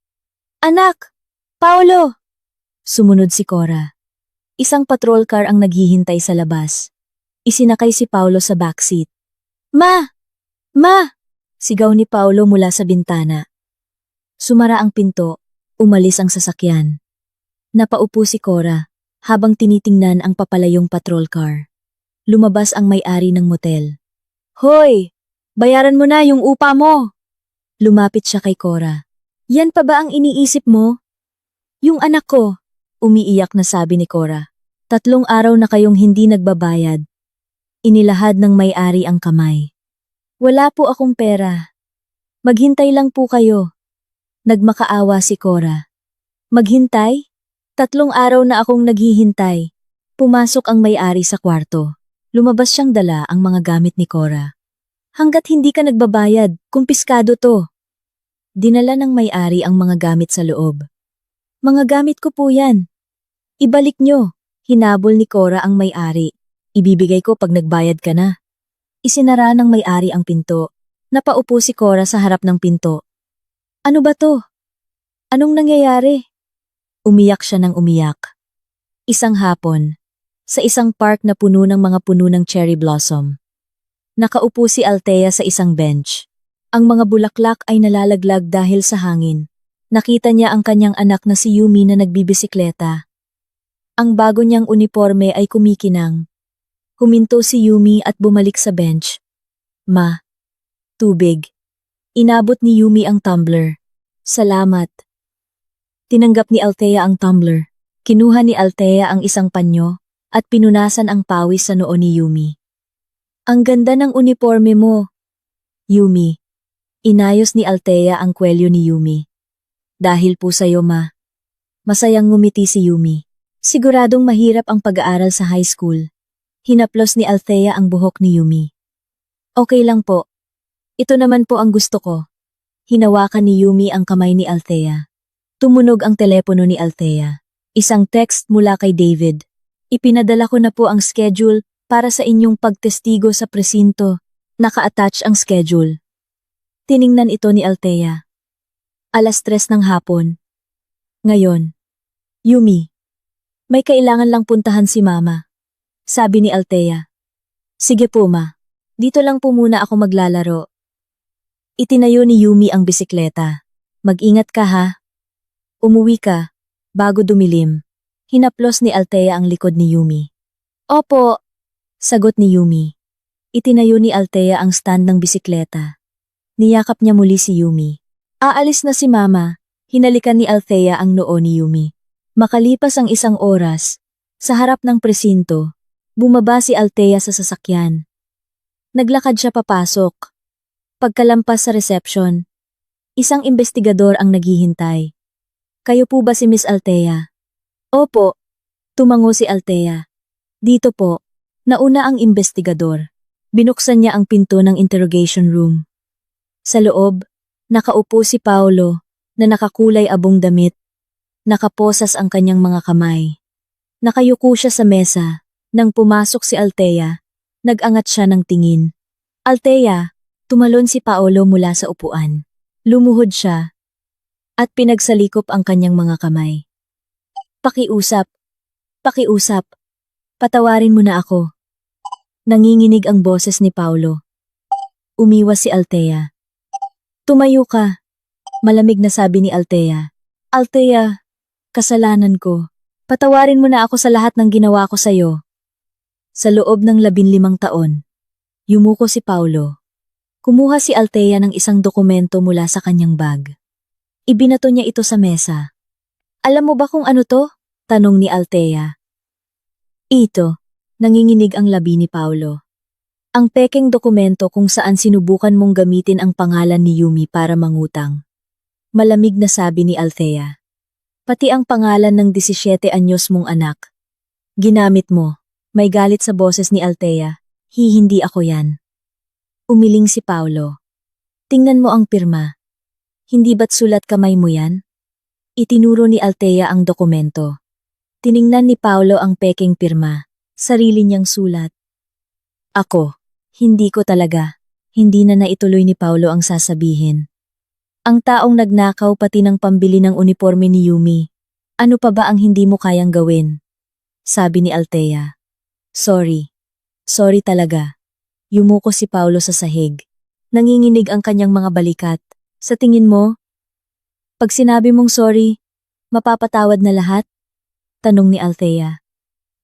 Anak! Paulo! Sumunod si Cora. Isang patrol car ang naghihintay sa labas. Isinakay si Paulo sa backseat. Ma! Ma! Sigaw ni Paulo mula sa bintana. Sumara ang pinto, umalis ang sasakyan. Napaupo si Cora habang tinitingnan ang papalayong patrol car. Lumabas ang may-ari ng motel. Hoy! Bayaran mo na yung upa mo! Lumapit siya kay Cora. Yan pa ba ang iniisip mo? Yung anak ko, umiiyak na sabi ni Cora. 3 araw na kayong hindi nagbabayad. Inilahad ng may-ari ang kamay. Wala po akong pera. Maghintay lang po kayo. Nagmakaawa si Cora. Maghintay? 3 araw na akong naghihintay. Pumasok ang may-ari sa kwarto. Lumabas siyang dala ang mga gamit ni Cora. Hanggat hindi ka nagbabayad, kumpiskado to. Dinala ng may-ari ang mga gamit sa loob. Mga gamit ko po yan. Ibalik nyo. Hinabol ni Cora ang may-ari. Ibibigay ko pag nagbayad ka na. Isinara ng may-ari ang pinto. Napaupo si Cora sa harap ng pinto. Ano ba to? Anong nangyayari? Umiyak siya ng umiyak. Isang hapon, sa isang park na puno ng mga puno ng cherry blossom. Nakaupo si Althea sa isang bench. Ang mga bulaklak ay nalalaglag dahil sa hangin. Nakita niya ang kanyang anak na si Yumi na nagbibisikleta. Ang bago niyang uniforme ay kumikinang. Huminto si Yumi at bumalik sa bench. Ma, tubig. Inabot ni Yumi ang tumbler. Salamat. Tinanggap ni Althea ang tumbler. Kinuha ni Althea ang isang panyo at pinunasan ang pawis sa noo ni Yumi. Ang ganda ng uniforme mo, Yumi. Inayos ni Althea ang kwelyo ni Yumi. Dahil po sa'yo, ma. Masayang ngumiti si Yumi. Siguradong mahirap ang pag-aaral sa high school. Hinaplos ni Althea ang buhok ni Yumi. Okay lang po. Ito naman po ang gusto ko. Hinawakan ni Yumi ang kamay ni Althea. Tumunog ang telepono ni Althea. Isang text mula kay David. Ipinadala ko na po ang schedule para sa inyong pagtestigo sa presinto. Naka-attach ang schedule. Tiningnan ito ni Althea. 3:00 ng hapon. Ngayon. Yumi. May kailangan lang puntahan si Mama. Sabi ni Althea. Sige po, ma. Dito lang po muna ako maglalaro. Itinayo ni Yumi ang bisikleta. Mag-ingat ka ha. Umuwi ka, bago dumilim. Hinaplos ni Althea ang likod ni Yumi. Opo, sagot ni Yumi. Itinayo ni Althea ang stand ng bisikleta. Niyakap niya muli si Yumi. Aalis na si Mama. Hinalikan ni Althea ang noo ni Yumi. Makalipas ang 1 oras, sa harap ng presinto, bumaba si Althea sa sasakyan. Naglakad siya papasok. Pagkalampas sa reception, isang investigador ang naghihintay. Kayo po ba si Miss Althea? Opo. Tumango si Althea. Dito po. Nauna ang investigador. Binuksan niya ang pinto ng interrogation room. Sa loob, nakaupo si Paulo na nakakulay abong damit. Nakaposas ang kanyang mga kamay. Nakayuko siya sa mesa. Nang pumasok si Althea, nag-angat siya ng tingin. Althea, tumalon si Paulo mula sa upuan. Lumuhod siya. at pinagsalikop ang kanyang mga kamay. Pakiusap, pakiusap, patawarin mo na ako. Nanginginig ang boses ni Paulo. Umiwas si Althea. Tumayo ka, malamig na sabi ni Althea. Althea, kasalanan ko. Patawarin mo na ako sa lahat ng ginawa ko sa'yo. Sa loob ng 15 taon, yumuko si Paulo. Kumuha si Althea ng isang dokumento mula sa kanyang bag. Ibinato niya ito sa mesa. Alam mo ba kung ano to? Tanong ni Althea. Ito, nanginginig ang labi ni Paulo. Ang pekeng dokumento kung saan sinubukan mong gamitin ang pangalan ni Yumi para mangutang. Malamig na sabi ni Althea. Pati ang pangalan ng 17 anyos mong anak. Ginamit mo. May galit sa boses ni Althea. Hindi ako yan. Umiling si Paulo. Tingnan mo ang pirma. Hindi ba't sulat kamay mo yan? Itinuro ni Althea ang dokumento. Tiningnan ni Paulo ang pekeng pirma. Sarili niyang sulat. Ako. Hindi ko talaga. Hindi na naituloy ni Paulo ang sasabihin. Ang taong nagnakaw pati ng pambili ng uniforme ni Yumi. Ano pa ba ang hindi mo kayang gawin? Sabi ni Althea. Sorry. Sorry talaga. Yumuko si Paulo sa sahig. Nanginginig ang kanyang mga balikat. Sa tingin mo? Pag sinabi mong sorry, mapapatawad na lahat? Tanong ni Althea.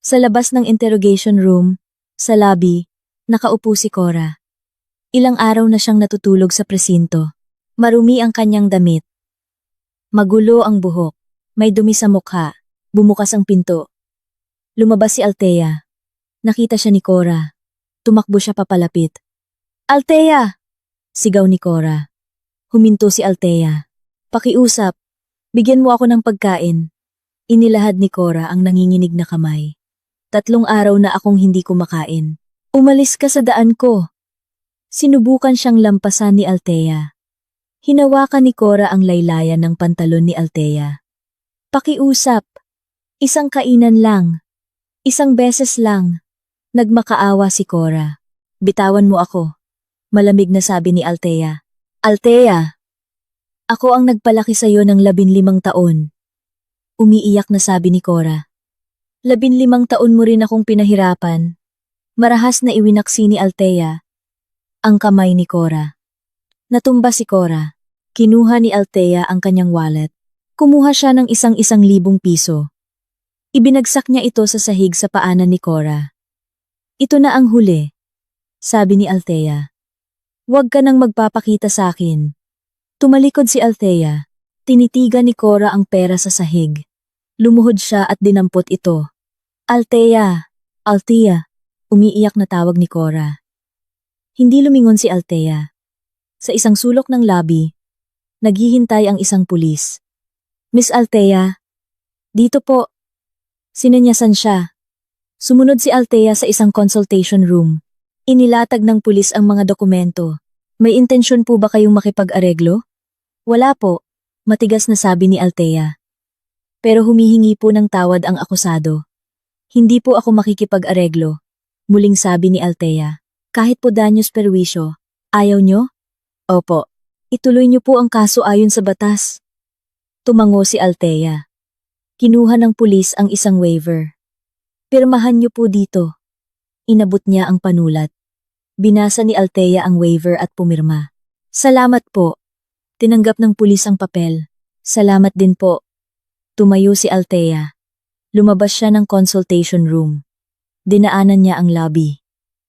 Sa labas ng interrogation room, sa lobby, nakaupo si Cora. Ilang araw na siyang natutulog sa presinto. Marumi ang kanyang damit. Magulo ang buhok. May dumi sa mukha. Bumukas ang pinto. Lumabas si Althea. Nakita siya ni Cora. Tumakbo siya papalapit. Althea! Sigaw ni Cora. Huminto si Althea. Pakiusap. Bigyan mo ako ng pagkain. Inilahad ni Cora ang nanginginig na kamay. 3 araw na akong hindi kumakain. Umalis ka sa daan ko. Sinubukan siyang lampasan ni Althea. Hinawakan ni Cora ang laylayan ng pantalon ni Althea. Pakiusap. Isang kainan lang. Isang beses lang. Nagmakaawa si Cora. Bitawan mo ako. Malamig na sabi ni Althea. Althea! Ako ang nagpalaki sa'yo ng 15 taon. Umiiyak na sabi ni Cora. 15 taon mo rin akong pinahirapan. Marahas na iwinaksi ni Althea ang kamay ni Cora. Natumba si Cora. Kinuha ni Althea ang kanyang wallet. Kumuha siya ng 1,000 piso. Ibinagsak niya ito sa sahig sa paanan ni Cora. Ito na ang huli, sabi ni Althea. Huwag ka nang magpapakita sa akin. Tumalikod si Althea. Tinitigan ni Cora ang pera sa sahig. Lumuhod siya at dinampot ito. Althea! Althea! Umiiyak na tawag ni Cora. Hindi lumingon si Althea. Sa isang sulok ng lobby, naghihintay ang isang pulis. Miss Althea, dito po. Sinanyasan siya. Sumunod si Althea sa isang consultation room. Inilatag ng pulis ang mga dokumento. May intensyon po ba kayong makipag-areglo? Wala po, matigas na sabi ni Althea. Pero humihingi po ng tawad ang akusado. Hindi po ako makikipag-areglo. Muling sabi ni Althea. Kahit po danyos perwisyo, ayaw nyo? Opo. Ituloy nyo po ang kaso ayon sa batas. Tumango si Althea. Kinuha ng pulis ang isang waiver. Pirmahan nyo po dito. Inabot niya ang panulat. Binasa ni Althea ang waiver at pumirma. Salamat po. Tinanggap ng pulis ang papel. Salamat din po. Tumayo si Althea. Lumabas siya ng consultation room. Dinaanan niya ang lobby.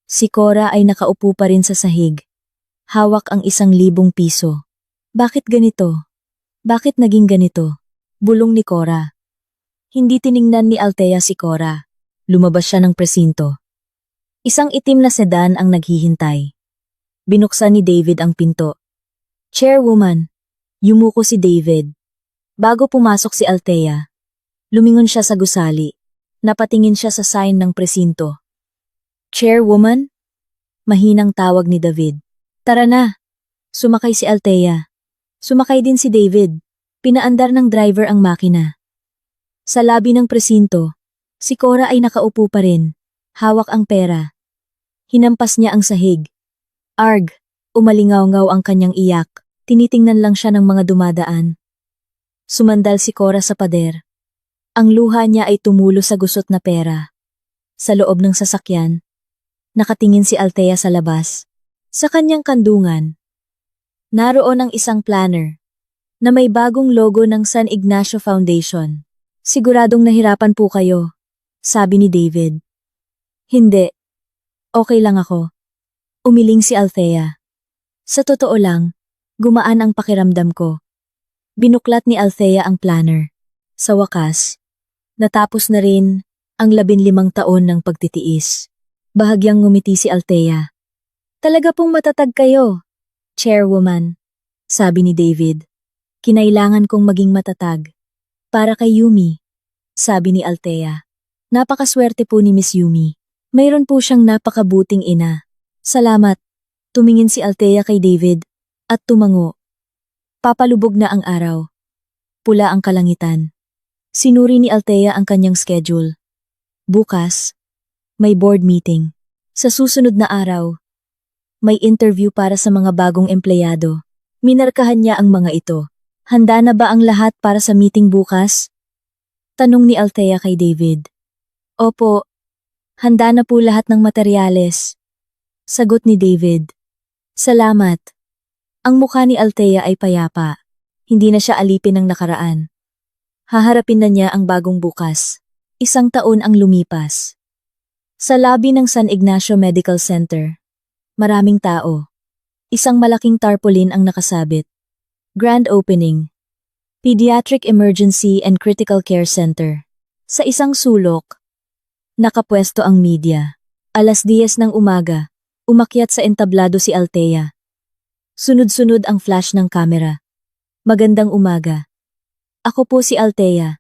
Si Cora ay nakaupo pa rin sa sahig. Hawak ang 1,000 piso. Bakit ganito? Bakit naging ganito? Bulong ni Cora. Hindi tiningnan ni Althea si Cora. Lumabas siya ng presinto. Isang itim na sedan ang naghihintay. Binuksan ni David ang pinto. Chairwoman, yumuko si David. Bago pumasok si Althea, lumingon siya sa gusali. Napatingin siya sa sign ng presinto. Chairwoman? Mahinang tawag ni David. Tara na. Sumakay si Althea. Sumakay din si David. Pinaandar ng driver ang makina. Sa labi ng presinto, si Cora ay nakaupo pa rin. Hawak ang pera. Hinampas niya ang sahig. Arg! Umalingaw-ngaw ang kanyang iyak. Tinitingnan lang siya ng mga dumadaan. Sumandal si Cora sa pader. Ang luha niya ay tumulo sa gusot na pera. Sa loob ng sasakyan, nakatingin si Althea sa labas. Sa kanyang kandungan, naroon ang isang planner na may bagong logo ng San Ignacio Foundation. Siguradong nahirapan po kayo, sabi ni David. Hindi. Okay lang ako. Umiling si Althea. Sa totoo lang, gumaan ang pakiramdam ko. Binuklat ni Althea ang planner. Sa wakas, natapos na rin ang 15 taon ng pagtitiis. Bahagyang ngumiti si Althea. Talaga pong matatag kayo, Chairwoman, sabi ni David. Kinailangan kong maging matatag. Para kay Yumi, sabi ni Althea. Napakaswerte po ni Miss Yumi. Mayroon po siyang napakabuting ina. Salamat. Tumingin si Althea kay David at tumango. Papalubog na ang araw. Pula ang kalangitan. Sinuri ni Althea ang kanyang schedule. Bukas, may board meeting. Sa susunod na araw, may interview para sa mga bagong empleyado. Minarkahan niya ang mga ito. Handa na ba ang lahat para sa meeting bukas? Tanong ni Althea kay David. Opo, handa na po lahat ng materyales. Sagot ni David. Salamat. Ang mukha ni Althea ay payapa. Hindi na siya alipin ng nakaraan. Haharapin na niya ang bagong bukas. 1 taon ang lumipas. Sa lobby ng San Ignacio Medical Center, maraming tao. Isang malaking tarpaulin ang nakasabit. Grand Opening. Pediatric Emergency and Critical Care Center. Sa isang sulok, nakapwesto ang media. 10:00 ng umaga, umakyat sa entablado si Althea. Sunod-sunod ang flash ng kamera. Magandang umaga. Ako po si Althea,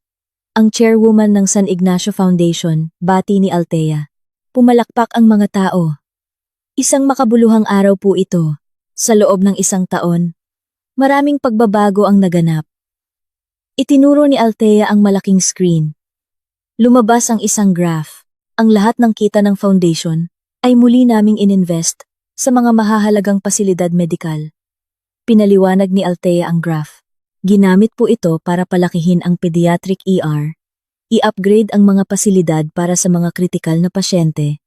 ang chairwoman ng San Ignacio Foundation, bati ni Althea. Pumalakpak ang mga tao. Isang makabuluhang araw po ito. Sa loob ng 1 taon, maraming pagbabago ang naganap. Itinuro ni Althea ang malaking screen. Lumabas ang isang graph. Ang lahat ng kita ng foundation ay muli naming ininvest sa mga mahahalagang pasilidad medikal. Pinaliwanag ni Althea ang graph. Ginamit po ito para palakihin ang pediatric ER, i-upgrade ang mga pasilidad para sa mga kritikal na pasyente,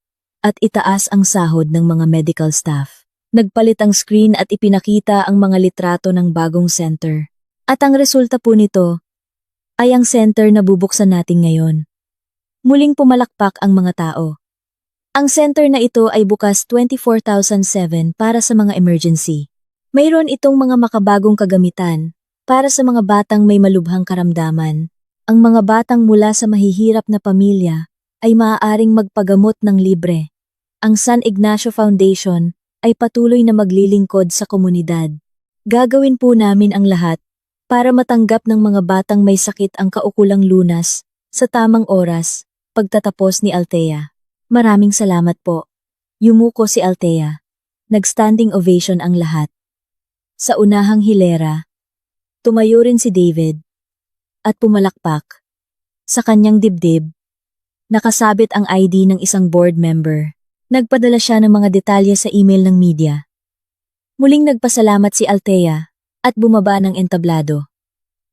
at itaas ang sahod ng mga medical staff. Nagpalit ang screen at ipinakita ang mga litrato ng bagong center. At ang resulta po nito ay ang center na bubuksan natin ngayon. Muling pumalakpak ang mga tao. Ang center na ito ay bukas 24/7 para sa mga emergency. Mayroon itong mga makabagong kagamitan para sa mga batang may malubhang karamdaman. Ang mga batang mula sa mahihirap na pamilya ay maaaring magpagamot ng libre. Ang San Ignacio Foundation ay patuloy na maglilingkod sa komunidad. Gagawin po namin ang lahat para matanggap ng mga batang may sakit ang kaukulang lunas sa tamang oras, pagtatapos ni Althea. Maraming salamat po. Yumuko si Althea. Nag-standing ovation ang lahat. Sa unahang hilera, tumayo rin si David at pumalakpak. Sa kanyang dibdib, nakasabit ang ID ng isang board member. Nagpadala siya ng mga detalye sa email ng media. Muling nagpasalamat si Althea at bumaba ng entablado.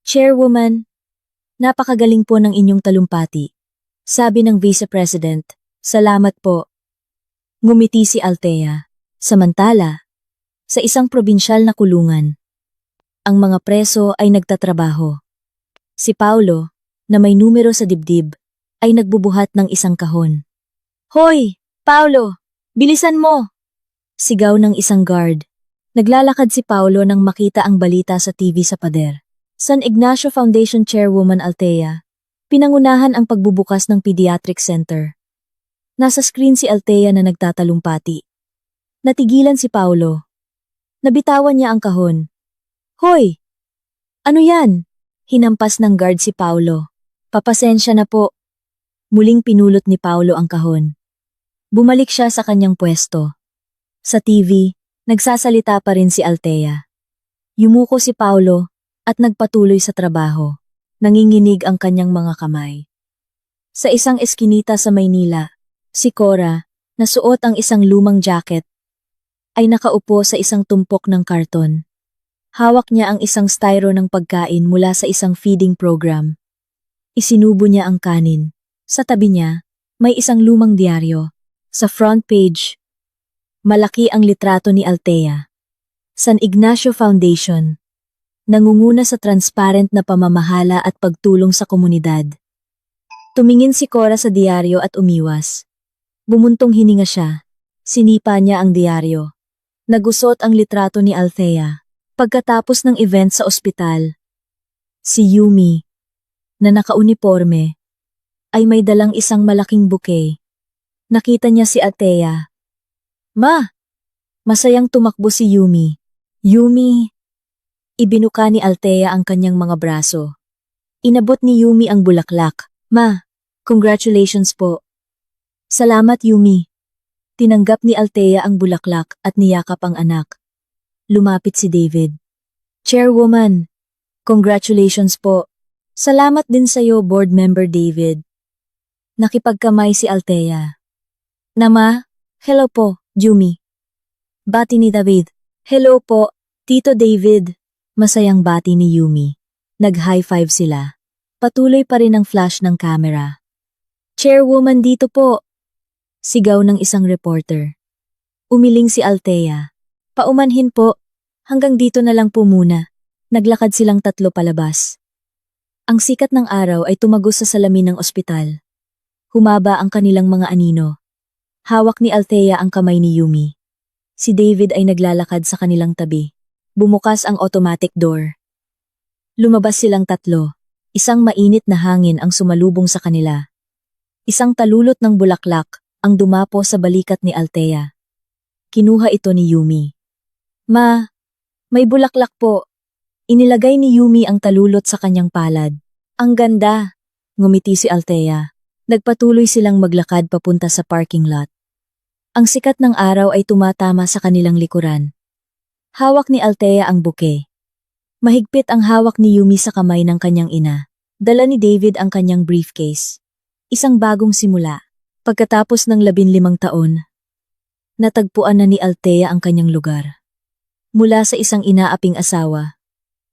Chairwoman, napakagaling po ng inyong talumpati. Sabi ng Vice President, salamat po. Ngumiti si Althea. Samantala, sa isang probinsyal na kulungan, ang mga preso ay nagtatrabaho. Si Paulo, na may numero sa dibdib, ay nagbubuhat ng isang kahon. Hoy, Paulo! Bilisan mo! Sigaw ng isang guard. Naglalakad si Paulo nang makita ang balita sa TV sa pader. San Ignacio Foundation Chairwoman Althea, pinangunahan ang pagbubukas ng pediatric center. Nasa screen si Althea na nagtatalumpati. Natigilan si Paulo. Nabitawan niya ang kahon. Hoy! Ano yan? Hinampas ng guard si Paulo. Papasensya na po. Muling pinulot ni Paulo ang kahon. Bumalik siya sa kanyang pwesto. Sa TV, nagsasalita pa rin si Althea. Yumuko si Paulo at nagpatuloy sa trabaho. Nanginginig ang kanyang mga kamay. Sa isang eskinita sa Maynila, si Cora, na suot ang isang lumang jacket, ay nakaupo sa isang tumpok ng karton. Hawak niya ang isang styro ng pagkain mula sa isang feeding program. Isinubo niya ang kanin. Sa tabi niya, may isang lumang diaryo. Sa front page, malaki ang litrato ni Althea. San Ignacio Foundation. Nangunguna sa transparent na pamamahala at pagtulong sa komunidad. Tumingin si Cora sa diaryo at umiwas. Bumuntong hininga siya. Sinipa niya ang diaryo. Nagusot ang litrato ni Althea. Pagkatapos ng event sa ospital, si Yumi, na nakauniporme, ay may dalang isang malaking bouquet. Nakita niya si Althea. Ma! Masayang tumakbo si Yumi. Yumi! Ibinuka ni Althea ang kanyang mga braso. Inabot ni Yumi ang bulaklak. Ma, congratulations po. Salamat Yumi. Tinanggap ni Althea ang bulaklak at niyakap ang anak. Lumapit si David. Chairwoman, congratulations po. Salamat din sa'yo, board member David. Nakipagkamay si Althea. Nama, hello po, Yumi. Bati ni David. Hello po, Tito David. Masayang bati ni Yumi. Nag-high five sila. Patuloy pa rin ang flash ng camera. Chairwoman dito po. Sigaw ng isang reporter. Umiling si Althea. Paumanhin po. Hanggang dito na lang po muna. Naglakad silang tatlo palabas. Ang sikat ng araw ay tumagos sa salamin ng ospital. Humaba ang kanilang mga anino. Hawak ni Althea ang kamay ni Yumi. Si David ay naglalakad sa kanilang tabi. Bumukas ang automatic door. Lumabas silang tatlo. Isang mainit na hangin ang sumalubong sa kanila. Isang talulot ng bulaklak ang dumapo sa balikat ni Althea. Kinuha ito ni Yumi. Ma, may bulaklak po. Inilagay ni Yumi ang talulot sa kanyang palad. Ang ganda, ngumiti si Althea. Nagpatuloy silang maglakad papunta sa parking lot. Ang sikat ng araw ay tumatama sa kanilang likuran. Hawak ni Althea ang bouquet. Mahigpit ang hawak ni Yumi sa kamay ng kanyang ina. Dala ni David ang kanyang briefcase. Isang bagong simula. Pagkatapos ng 15 taon, natagpuan na ni Althea ang kanyang lugar. Mula sa isang inaaping asawa,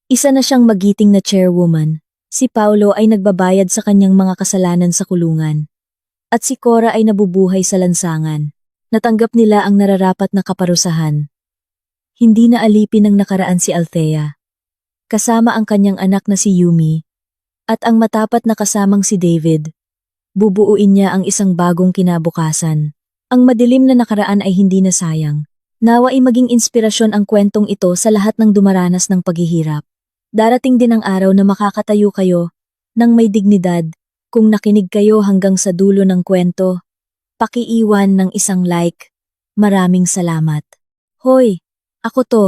isa na siyang magiting na chairwoman. Si Paulo ay nagbabayad sa kanyang mga kasalanan sa kulungan. At si Cora ay nabubuhay sa lansangan. Natanggap nila ang nararapat na kaparusahan. Hindi na alipin ng nakaraan si Althea. Kasama ang kanyang anak na si Yumi. At ang matapat na kasamang si David. Bubuuin niya ang isang bagong kinabukasan. Ang madilim na nakaraan ay hindi na sayang. Nawa ay maging inspirasyon ang kwentong ito sa lahat ng dumaranas ng paghihirap. Darating din ang araw na makakatayo kayo ng may dignidad. Kung nakinig kayo hanggang sa dulo ng kwento, pakiiwan ng isang like. Maraming salamat. Hoy, ako to.